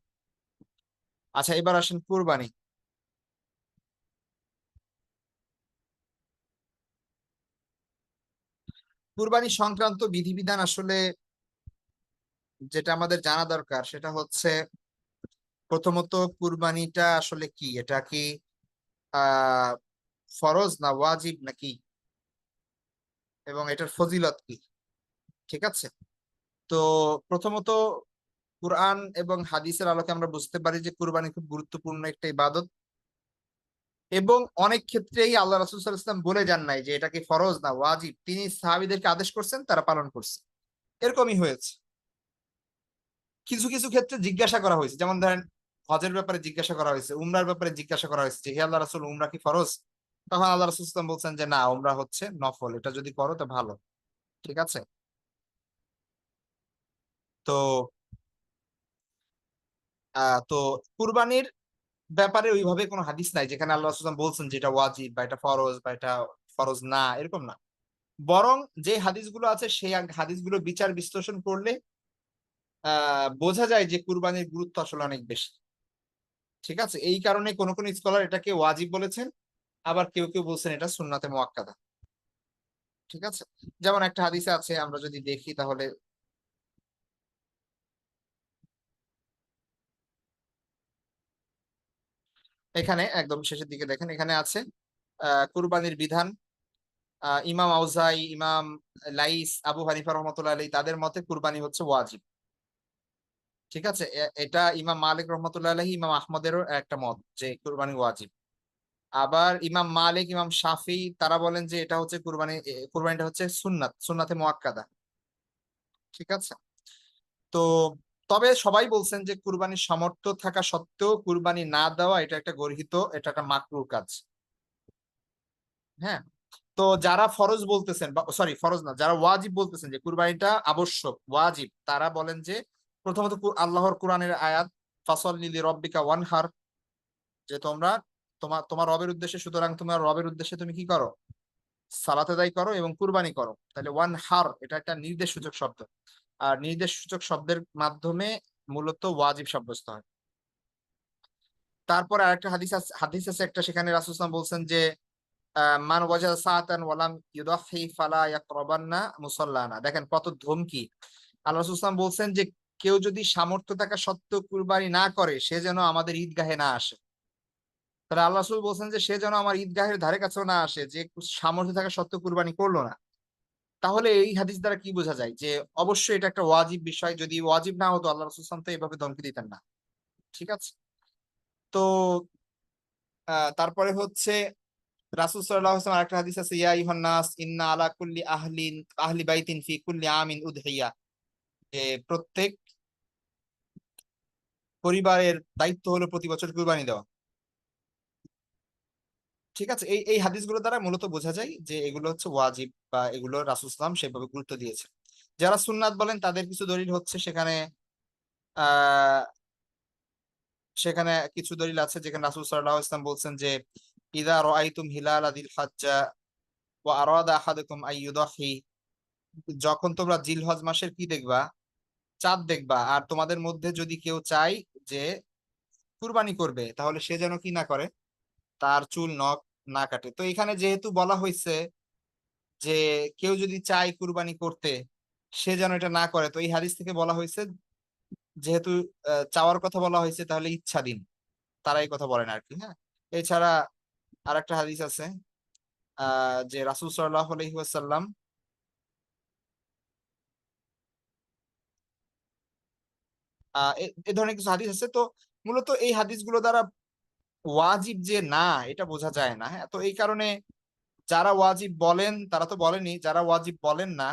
আচ্ছা, এবার আসেন কুরবানি। কুরবানি সংক্রান্ত বিধিবিধান আসলে যেটা আমাদের জানা দরকার সেটা হচ্ছে, প্রথমত কুরবানিটা আসলে কি, এটা কি আহ ফরজ না ওয়াজিব নাকি, এবং এটার ফজিলত কি? ঠিক আছে। তো প্রথমত কুরআন এবং হাদিসের আলোকে আমরা বুঝতে পারি যে কুরবানি খুব গুরুত্বপূর্ণ একটা ইবাদত, এবং অনেক ক্ষেত্রেই আল্লাহ রাসূল সাল্লাল্লাহু আলাইহি ওয়াসাল্লাম বলে যান নাই যে এটা কি ফরজ না ওয়াজিব, তিনি সাহাবীদেরকে আদেশ করছেন, তারা পালন করছে, এরকমই হয়েছে। কিছু কিছু ক্ষেত্রে জিজ্ঞাসা করা হয়েছে, যেমন ধরেন হজের ব্যাপারে জিজ্ঞাসা করা হয়েছে, উমরার ব্যাপারে জিজ্ঞাসা করা হয়েছে যে হে আল্লাহ রাসূল, উমরা কি ফরজ? তখন আল্লাহ রাসূল সাল্লাল্লাহু আলাইহি ওয়াসাল্লাম বলছেন যে না, উমরা হচ্ছে নফল, এটা যদি করো তো ভালো। ঠিক আছে। তো তো কুরবানির ব্যাপারে ওইভাবে কোনো হাদিস নাই যেখানে আল্লাহ রাসূল সাল্লাল্লাহু আলাইহি ওয়াসাল্লাম বলছেন যে এটা ওয়াজিব বা এটা ফরজ বা এটা ফরজ না, এরকম না। বরং যে হাদিসগুলো আছে সেই হাদিসগুলো বিচার বিশ্লেষণ করলে বোঝা যায় যে কুরবানির গুরুত্ব আসলে অনেক বেশি। ঠিক আছে, এই কারণে কোন কোন স্কলার এটাকে ওয়াজিব বলেছেন, আবার কেউ কেউ বলছেন এটা সুন্নাতে মুআক্কাদা। ঠিক আছে। যেমন একটা হাদিসে আছে, আমরা যদি দেখি তাহলে এখানে একদম শেষের দিকে দেখেন, এখানে আছে কুরবানির বিধান। ইমাম আউজাই, ইমাম লাইস, আবু হানিফা রহমতুল্লাহ আলাইহি, তাদের মতে কুরবানি হচ্ছে ওয়াজিব। ঠিক আছে। এটা ইমাম মালিক রহমতুল্লাহ আলাইহি, ইমাম আহমদেরও একটা মত যে কুরবানি ওয়াজিব। আবার ইমাম মালিক, ইমাম শাফি, তারা বলেন যে এটা হচ্ছে কুরবানিটা হচ্ছে সুন্নাত, সুন্নাতে মুআক্কাদা। ঠিক আছে। তো তবে সবাই বলছেন যে কুরবানির সামর্থ্য থাকা সত্ত্বেও কুরবানি না দেওয়া এটা একটা গর্হিত, এটা একটা মাকরুহ কাজ। হ্যাঁ। তো যারা ফরজ বলতেছেন, সরি ফরজ না, যারা ওয়াজিব বলতেছেন যে কুরবানিটা আবশ্যক ওয়াজিব, তারা বলেন যে প্রথমত আল্লাহর কোরআনের আয়াত ফাসাল্লি লিরাব্বিকা ওয়ানহার, যে তোমরা তোমার তোমার রবের উদ্দেশ্যে, সুতরাং তোমার রবের উদ্দেশ্যে তুমি কি করো, সালাত আদায় করো এবং কুরবানি করো। তাহলে ওয়ান হার এটা একটা নির্দেশ সূচক শব্দ, আর নির্দেশ সূচক শব্দের মাধ্যমে মূলত ওয়াজিব সাব্যস্ত হয়। তারপর আরেকটা হাদিস আছে একটা, সেখানে রাসূল সাল্লাল্লাহু আলাইহি ওয়াসাল্লাম বলছেন যে মান ওয়াজাদা সাআতান ওয়ালাম ইউদাহি ফালা ইয়াকরাবান্না মুসাল্লানা। দেখেন কত ধমকি। আল্লাহ রাসূল সাল্লাল্লাহু আলাইহি ওয়াসাল্লাম বলছেন যে কেউ যদি সামর্থ্য থাকা সত্ত্বেও কুরবানি না করে, সে যেন আমাদের ঈদগাহে না আসে। তাহলে আল্লাহ রাসূল বলছেন যে সে যেন আমার ঈদগাহের ধারে কাছেও না আসে, যে সামর্থ্য থাকা সত্ত্বেও কুরবানি করলো না। তাহলে এই হাদিস দ্বারা কি বোঝা যায় যে অবশ্যই এটা একটা ওয়াজিব বিষয়, যদি ওয়াজিব না হতো আল্লাহ রাসূল সাল্লাল্লাহু আলাইহি ওয়াসাল্লাম তো এইভাবে ধমকি দিতেন না। ঠিক আছে। তো তারপরে হচ্ছে রাসূল সাল্লাল্লাহু আলাইহি ওয়াসাল্লাম আরেকটা হাদিস আছে, ইয়া আইয়ুহান নাস ইন্না আলা কুল্লি আহলি বাইতিন ফি কুল্লি আমিন উদহিয়া, যে প্রত্যেক পরিবারের দায়িত্ব হলো প্রতি বছর কুরবানি দেওয়া। ঠিক আছে। এই এই হাদিসগুলো দ্বারা মূলত বোঝা যায় যে এগুলো হচ্ছে ওয়াজিব, বা এগুলো রাসূল সাল্লাল্লাহু আলাইহি ওয়াসাল্লাম সেভাবে গুরুত্ব দিয়েছে। যারা সুন্নাত বলেন তাদের কিছু দলিল হচ্ছে সেখানে, আহ সেখানে কিছু দলিল আছে যেখানে রাসূল সাল্লাল্লাহু আলাইহি ওয়াসাল্লাম বলছেন যে ইযা রাআইতুম হিলালা যিল হজ্জা ওয়া আরাদা আহাদুকুম আইয়ুদাহি, যখন তোমরা জিলহজ মাসের কি দেখবা, চাঁদ দেখবা, আর তোমাদের মধ্যে যদি কেউ চায় যে কুরবানি করবে, তাহলে সে যেন কি না করে, তার চুল নখ না কাটে। তো এখানে যেহেতু বলা হয়েছে যে কেউ যদি চায় কুরবানি করতে, সে যেন এটা না করে, তো এই হাদিস থেকে বলা হয়েছে যেহেতু চাওয়ার কথা বলা হয়েছে, তাহলে ইচ্ছাধীন, তারা এই কথা বলেন আর কি। হ্যাঁ। এছাড়া আর একটা হাদিস আছে, যে রাসূল সাল্লাল্লাহু আলাইহি ওয়াসাল্লাম এ ধরনের কিছু হাদিস আছে। তো মূলত এই হাদিসগুলো দ্বারা ওয়াজিব যে না, এটা বোঝা যায় না। হ্যাঁ। তো এই কারণে যারা ওয়াজিব বলেন তারা তো বলেনই, যারা ওয়াজিব বলেন না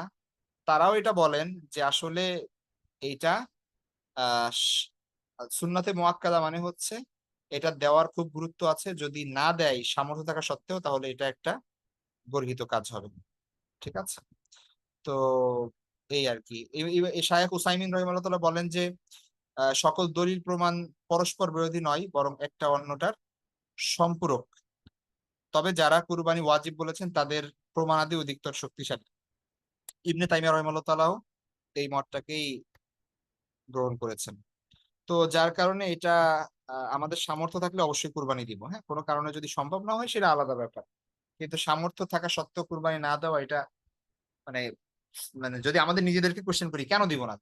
তারাও এটা বলেন যে আসলে এইটা সুন্নাতে মুআক্কাদা মানে হচ্ছে এটা দেওয়ার খুব গুরুত্ব আছে, যদি না দেয় সামর্থ্য থাকা সত্ত্বেও তাহলে এটা একটা গর্হিত কাজ হবে। ঠিক আছে। তো এই আর কি শায়েখ উসাইমিন রাহিমাহুল্লাহ তাআলা বলেন যে সকল দলিল প্রমাণ পরস্পর বিরোধী নয়, বরং একটা অন্যটার সম্পূরক। তবে যারা কুরবানি ওয়াজিব বলেছেন তাদের প্রমাণাদি অধিকতর শক্তিশালী। ইবনে তাইমিয়া রাহিমাহুল্লাহ তাআলাও এই মতটাকেই গ্রহণ করেছেন। তো যার কারণে এটা আমাদের সামর্থ্য থাকলে অবশ্যই কুরবানি দিব, হ্যাঁ, কোনো কারণে যদি সম্ভব না হয় সেটা আলাদা ব্যাপার। কিন্তু সামর্থ্য থাকা সত্ত্বেও কুরবানি না দেওয়া এটা মানে মানে যদি আমাদের নিজেদেরকে কোশ্চেন করি কেন দিব না,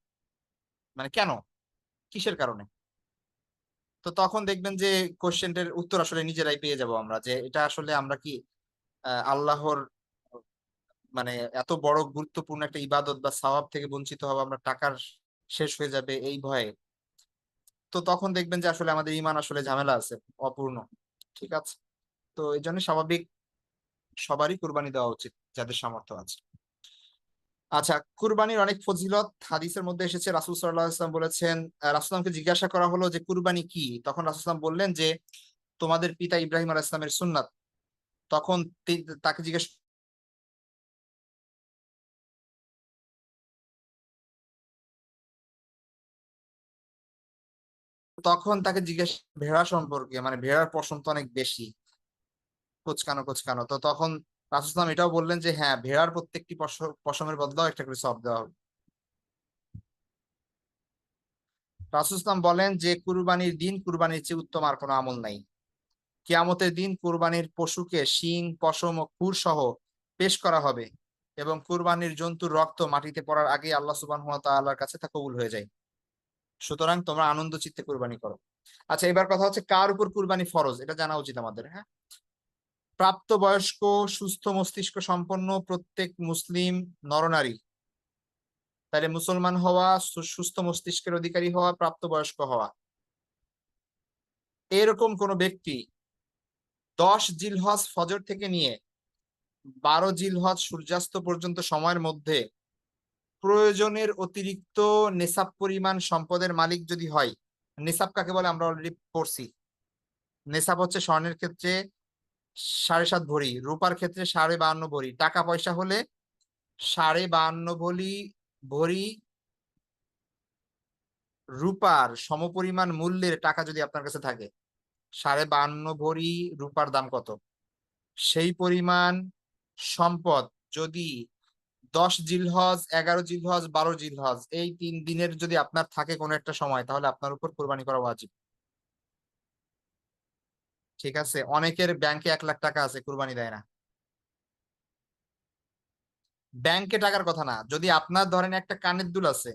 মানে কেন, কিসের কারণে, তো তখন দেখবেন যে কোশ্চেনটার উত্তর আসলে নিজেরাই পেয়ে যাব আমরা, যে এটা আসলে আমরা কি আল্লাহর মানে এত বড় গুরুত্বপূর্ণ একটা ইবাদত বা সওয়াব থেকে বঞ্চিত হব আমরা, টাকার শেষ হয়ে যাবে এই ভয়ে। তো তখন দেখবেন যে আসলে আমাদের ঈমান আসলে ঝামেলা আছে, অপূর্ণ। ঠিক আছে। তো এই জন্য স্বাভাবিক সবারই কুরবানি দেওয়া উচিত যাদের সামর্থ্য আছে। আচ্ছা, কুরবানির অনেক ফজিলত হাদিসের মধ্যে এসেছে। রাসূল সাল্লাল্লাহু আলাইহি ওয়াসাল্লাম বলেছেন, রাসূলকে জিজ্ঞাসা করা হলো যে কুরবানি কি, তখন রাসূল সাল্লাল্লাহু আলাইহি ওয়াসাল্লাম বললেন যে তোমাদের পিতা ইব্রাহিম আলাইহিস সালামের সুন্নাত। তখন তাকে জিজ্ঞেস, ভেড়া সম্পর্কে, মানে ভেড়ার পশম তো অনেক বেশি কোঁচকানো কোঁচকানো, তো তখন রাসূল সাল্লাল্লাহু আলাইহি ওয়াসাল্লাম এটাও বললেন যে হ্যাঁ, ভেড়ার প্রত্যেকটি পশমের বদলাও একটা করে সওয়াব দেওয়া হবে। রাসূল সাল্লাল্লাহু আলাইহি ওয়াসাল্লাম বলেন যে কুরবানির দিন কুরবানির চেয়ে উত্তম আর কোনো আমল নাই। কিয়ামতের দিন কুরবানির পশুকে শিং পশম ও খুর সহ পেশ করা হবে এবং কুরবানির জন্তুর রক্ত মাটিতে পড়ার আগে আল্লাহ সুবহানাহু ওয়া তাআলার কাছে তা কবুল হয়ে যায়। সুতরাং তোমরা আনন্দ চিত্তে কুরবানি করো। আচ্ছা, এবার কথা হচ্ছে কার উপর কুরবানি ফরজ, এটা জানা উচিত আমাদের, হ্যাঁ। প্রাপ্তবয়স্ক সুস্থ মস্তিষ্ক সম্পন্ন প্রত্যেক মুসলিম নরনারী, তাহলে মুসলমান হওয়া, সুস্থ মস্তিষ্কের অধিকারী হওয়া, প্রাপ্তবয়স্ক হওয়া, এরকম কোন ব্যক্তি 10 জিলহজ ফজর থেকে নিয়ে 12 জিলহজ সূর্যাস্ত পর্যন্ত সময়ের মধ্যে প্রয়োজনের অতিরিক্ত নেসাব পরিমাণ সম্পদের মালিক যদি হয়, নেসাব কাকে বলে আমরা অলরেডি পড়ছি। নেসাব হচ্ছে স্বর্ণের ক্ষেত্রে 7.5 ভরি, রূপার ক্ষেত্রে 52.5 ভরি, টাকা পয়সা হলে 52.5 ভরি ভরি রূপার সমপরিমাণ মূল্যের টাকা যদি আপনার কাছে থাকে, 52.5 ভরি রূপার দাম কত, সেই পরিমাণ সম্পদ যদি 10 জিলহজ, 11 জিলহজ, 12 জিলহজ এই 3 দিনের যদি আপনার থাকে কোনো একটা সময়, তাহলে আপনার উপর কোরবানি করা উচিত। ঠিক আছে। অনেকের ব্যাংকে 1 লাখ টাকা আছে, কোরবানি দেয় না। ব্যাংকে টাকার কথা না, যদি আপনার ধরেন একটা কানের দুল আছে,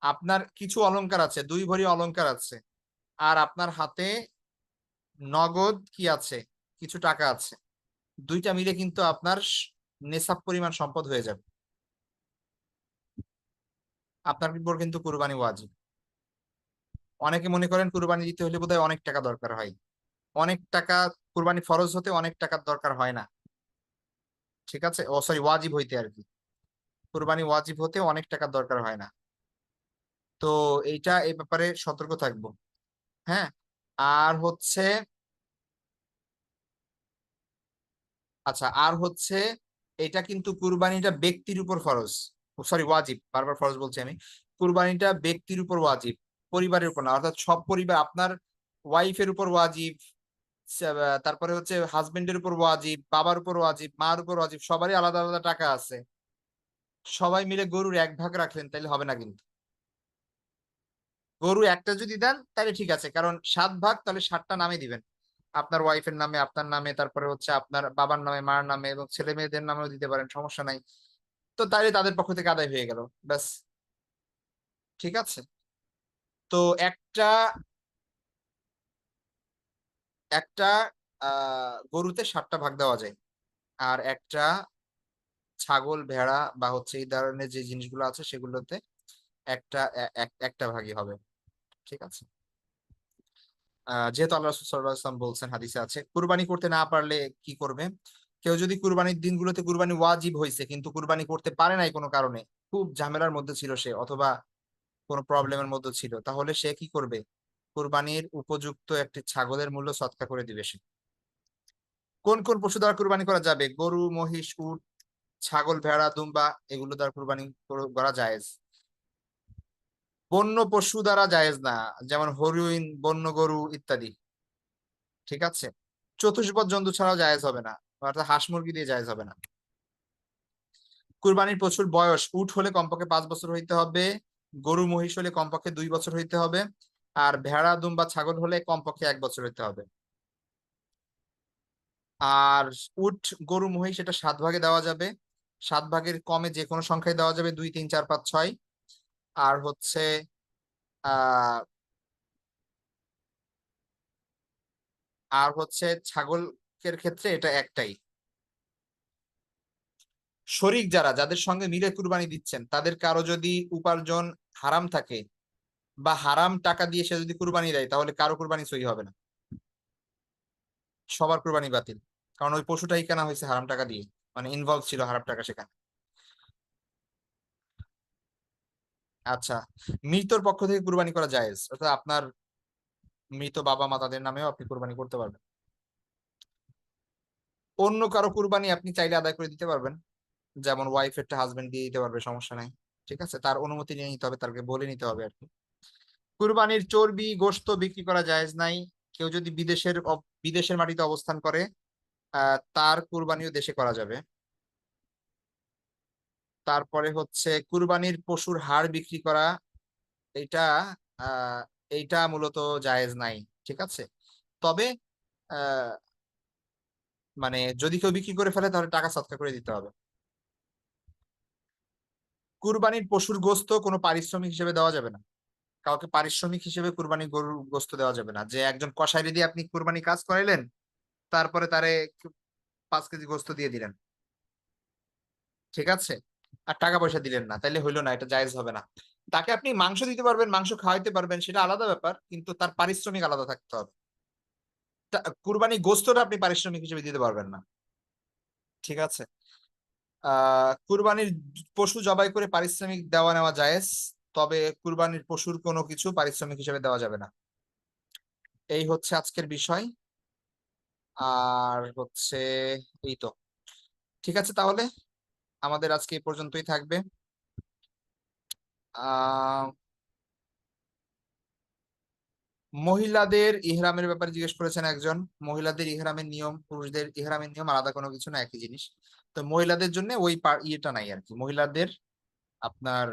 আপনার কিছু অলংকার আছে, 2 ভরি অলংকার আছে, আর আপনার হাতে নগদ কি আছে, কিছু টাকা আছে, দুইটা মিলে কিন্তু আপনার নেসাব পরিমাণ সম্পদ হয়ে যাবে, আপনার উপর কিন্তু কুরবানি ওয়াজিব। অনেকে মনে করেন কুরবানি দিতে হলে বোধহয় অনেক টাকা দরকার হয়। অনেক টাকা, কুরবানি ফরজ হতে অনেক টাকার দরকার হয় না। ঠিক আছে, ও সরি, ওয়াজিব হইতে আর কি, কুরবানি ওয়াজিব হতে অনেক টাকার দরকার হয় না। তো এইটা এই ব্যাপারে সতর্ক থাকবো, হ্যাঁ। আর হচ্ছে, আচ্ছা, আর হচ্ছে এটা কিন্তু কুরবানিটা ব্যক্তির উপর ফরজ, সরি ওয়াজিব, বারবার ফরজ বলছি আমি। কুরবানিটা ব্যক্তির উপর ওয়াজিব, পরিবারের উপর না, অর্থাৎ সব পরিবার, আপনার ওয়াইফের উপর ওয়াজিব, তারপরে হচ্ছে হাজবেন্ডের উপর ওয়াজিব, বাবার উপর ওয়াজিব, মার উপর ওয়াজিব, সবারই আলাদা আলাদা টাকা আছে, সবাই মিলে গরুর 1 ভাগ রাখলেন তাইলে হবে না কিন্তু। গরু একটা যদি দেন তাহলে ঠিক আছে, কারণ 7 ভাগ, তাহলে 7টা নামে দিবেন, আপনার ওয়াইফের নামে, আপনার নামে, তারপরে হচ্ছে আপনার বাবার নামে, মার নামে, এবং ছেলে মেয়েদের নামেও দিতে পারেন, সমস্যা নাই। তো তাইলে তাদের পক্ষ থেকে আদায় হয়ে গেল, ব্যাস। ঠিক আছে। তো একটা একটা গরুতে 7টা ভাগ দেওয়া যায়, আর একটা ছাগল ভেড়া বা হচ্ছে এই ধরনের যে জিনিসগুলো আছে সেগুলোতে একটা ভাগই হবে। ঠিক আছে। যেহেতু আল্লাহ রাসূল সাল্লাল্লাহু আলাইহি ওয়াসাল্লাম বলছেন, হাদিসে আছে কুরবানি করতে না পারলে কি করবে, কেউ যদি কুরবানির দিনগুলোতে কুরবানি ওয়াজিব হয়েছে কিন্তু কুরবানি করতে পারে নাই কোনো কারণে, খুব ঝামেলার মধ্যে ছিল সে, অথবা কোনো প্রবলেমের মধ্যে ছিল, তাহলে সে কি করবে? কুরবানির উপযুক্ত একটি ছাগলের মূল্য সদকা করে দিবে সে। কোন কোন পশু দ্বারা কুরবানি করা যাবে? গরু, মহিষ, উট, ছাগল, ভেড়া, দুম্বা, এগুলো দ্বারা কুরবানি করা জায়েজ। বন্য পশু দ্বারা জায়েজ না, যেমন হরিণ, বন্য গরু ইত্যাদি। ঠিক আছে। চতুষ্পদ জন্তু ছাড়াও জায়েজ হবে না, অর্থাৎ হাঁস মুরগি দিয়ে জায়েজ হবে না। কুরবানির পশুর বয়স, উট হলে কমপক্ষে 5 বছর হইতে হবে, গরু মহিষ হলে কমপক্ষে 2 বছর হইতে হবে, আর ভেড়া দুম্বা ছাগল হলে কমপক্ষে 1 বছর হইতে হবে। আর উট, গরু, মহিষ এটা 7 ভাগে দেওয়া যাবে, 7 ভাগের কমে যে কোনো সংখ্যায় দেওয়া যাবে, 2 3 4 5 6। আর হচ্ছে আহ ছাগলের ক্ষেত্রে এটা একটাই। শরিক যাদের সঙ্গে মিলে কুরবানি দিচ্ছেন, তাদের কারো যদি উপার্জন হারাম থাকে বা হারাম টাকা দিয়ে সে যদি কুরবানি দেয়, তাহলে কারো কুরবানি সহি হবে না, সবার কুরবানি বাতিল। কারণ ওই পশুটাই কেনা হয়েছে হারাম টাকা দিয়ে, মানে ইনভলভ ছিল হারাম টাকা সেখানে। আচ্ছা, মৃতর পক্ষ থেকে কুরবানি করা জায়েজ, অর্থাৎ আপনার মৃত বাবা মা তাদের নামেও আপনি কুরবানি করতে পারবেন। অন্য কারো কুরবানি আপনি চাইলে আদায় করে দিতে পারবেন, যেমন ওয়াইফেরটা হাজবেন্ড দিয়ে দিতে পারবে, সমস্যা নাই। ঠিক আছে, তার অনুমতি নিয়ে নিতে হবে, তাকে বলে নিতে হবে আর কি। কুরবানির চর্বি গোশত বিক্রি করা জায়েজ নাই। কেউ যদি বিদেশের মাটিতে অবস্থান করে, তার কুরবানিও দেশে করা যাবে। তারপরে হচ্ছে কুরবানির পশুর হাড় বিক্রি করা, এইটা আহ এইটা মূলত জায়েজ নাই। ঠিক আছে। তবে আহ মানে যদি কেউ বিক্রি করে ফেলে তাহলে টাকা সৎকার করে দিতে হবে। কুরবানির পশুর গোশত কোনো পারিশ্রমিক হিসেবে দেওয়া যাবে না, কাউকে পারিশ্রমিক হিসেবে কুরবানি গরুর গোশত দেওয়া যাবে না, যে একজন কসাইরে দিয়ে আপনি কুরবানি কাজ করাইলেন, তারপরে তারে 5 কেজি গোশত দিয়ে দিলেন, ঠিক আছে, আর টাকা পয়সা দিলেন না, তাইলে হইলো না, এটা জায়েজ হবে না। তাকে আপনি মাংস দিতে পারবেন, মাংস খাওয়াইতে পারবেন, সেটা আলাদা ব্যাপার, কিন্তু তার পারিশ্রমিক আলাদা থাকতে হবে। কুরবানি গোস্তটা আপনি পারিশ্রমিক হিসেবে দিতে পারবেন না। ঠিক আছে। কুরবানির পশু জবাই করে পারিশ্রমিক দেওয়া নেওয়া জায়েজ, তবে কুরবানির পশুর কোনো কিছু পারিশ্রমিক হিসেবে দেওয়া যাবে না। এই হচ্ছে আজকের বিষয়। আর হচ্ছে এই তো। ঠিক আছে, তাহলে আমাদের আজকে এই পর্যন্তই থাকবে। আহ মহিলাদের ইহরামের ব্যাপারে জিজ্ঞেস করেছেন একজন। মহিলাদের ইহরামের নিয়ম, পুরুষদের ইহরামের নিয়ম আলাদা কোনো কিছু না, একই জিনিস। তো মহিলাদের জন্য ওই ইয়েটা নাই আর কি। মহিলাদের আপনার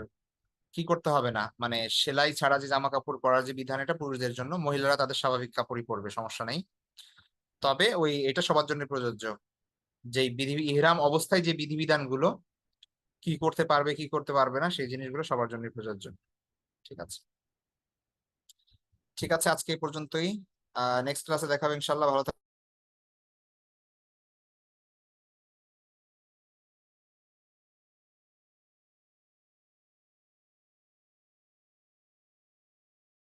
কি করতে হবে না, মানে সেলাই ছাড়া যে জামা কাপড় পরার যে বিধান, এটা পুরুষদের জন্য, মহিলারা তাদের স্বাভাবিক কাপড়ই পরবে, সমস্যা নেই। তবে এটা সবার জন্য প্রযোজ্য, যে বিধি ইহরাম অবস্থায় যে বিধিবিধান গুলো, কি করতে পারবে কি করতে পারবে না, সেই জিনিসগুলো সবার জন্য প্রযোজ্য। ঠিক আছে। ঠিক আছে, আজকে এই পর্যন্তই। নেক্সট ক্লাসে দেখাবে ইনশাল্লাহ। ভালো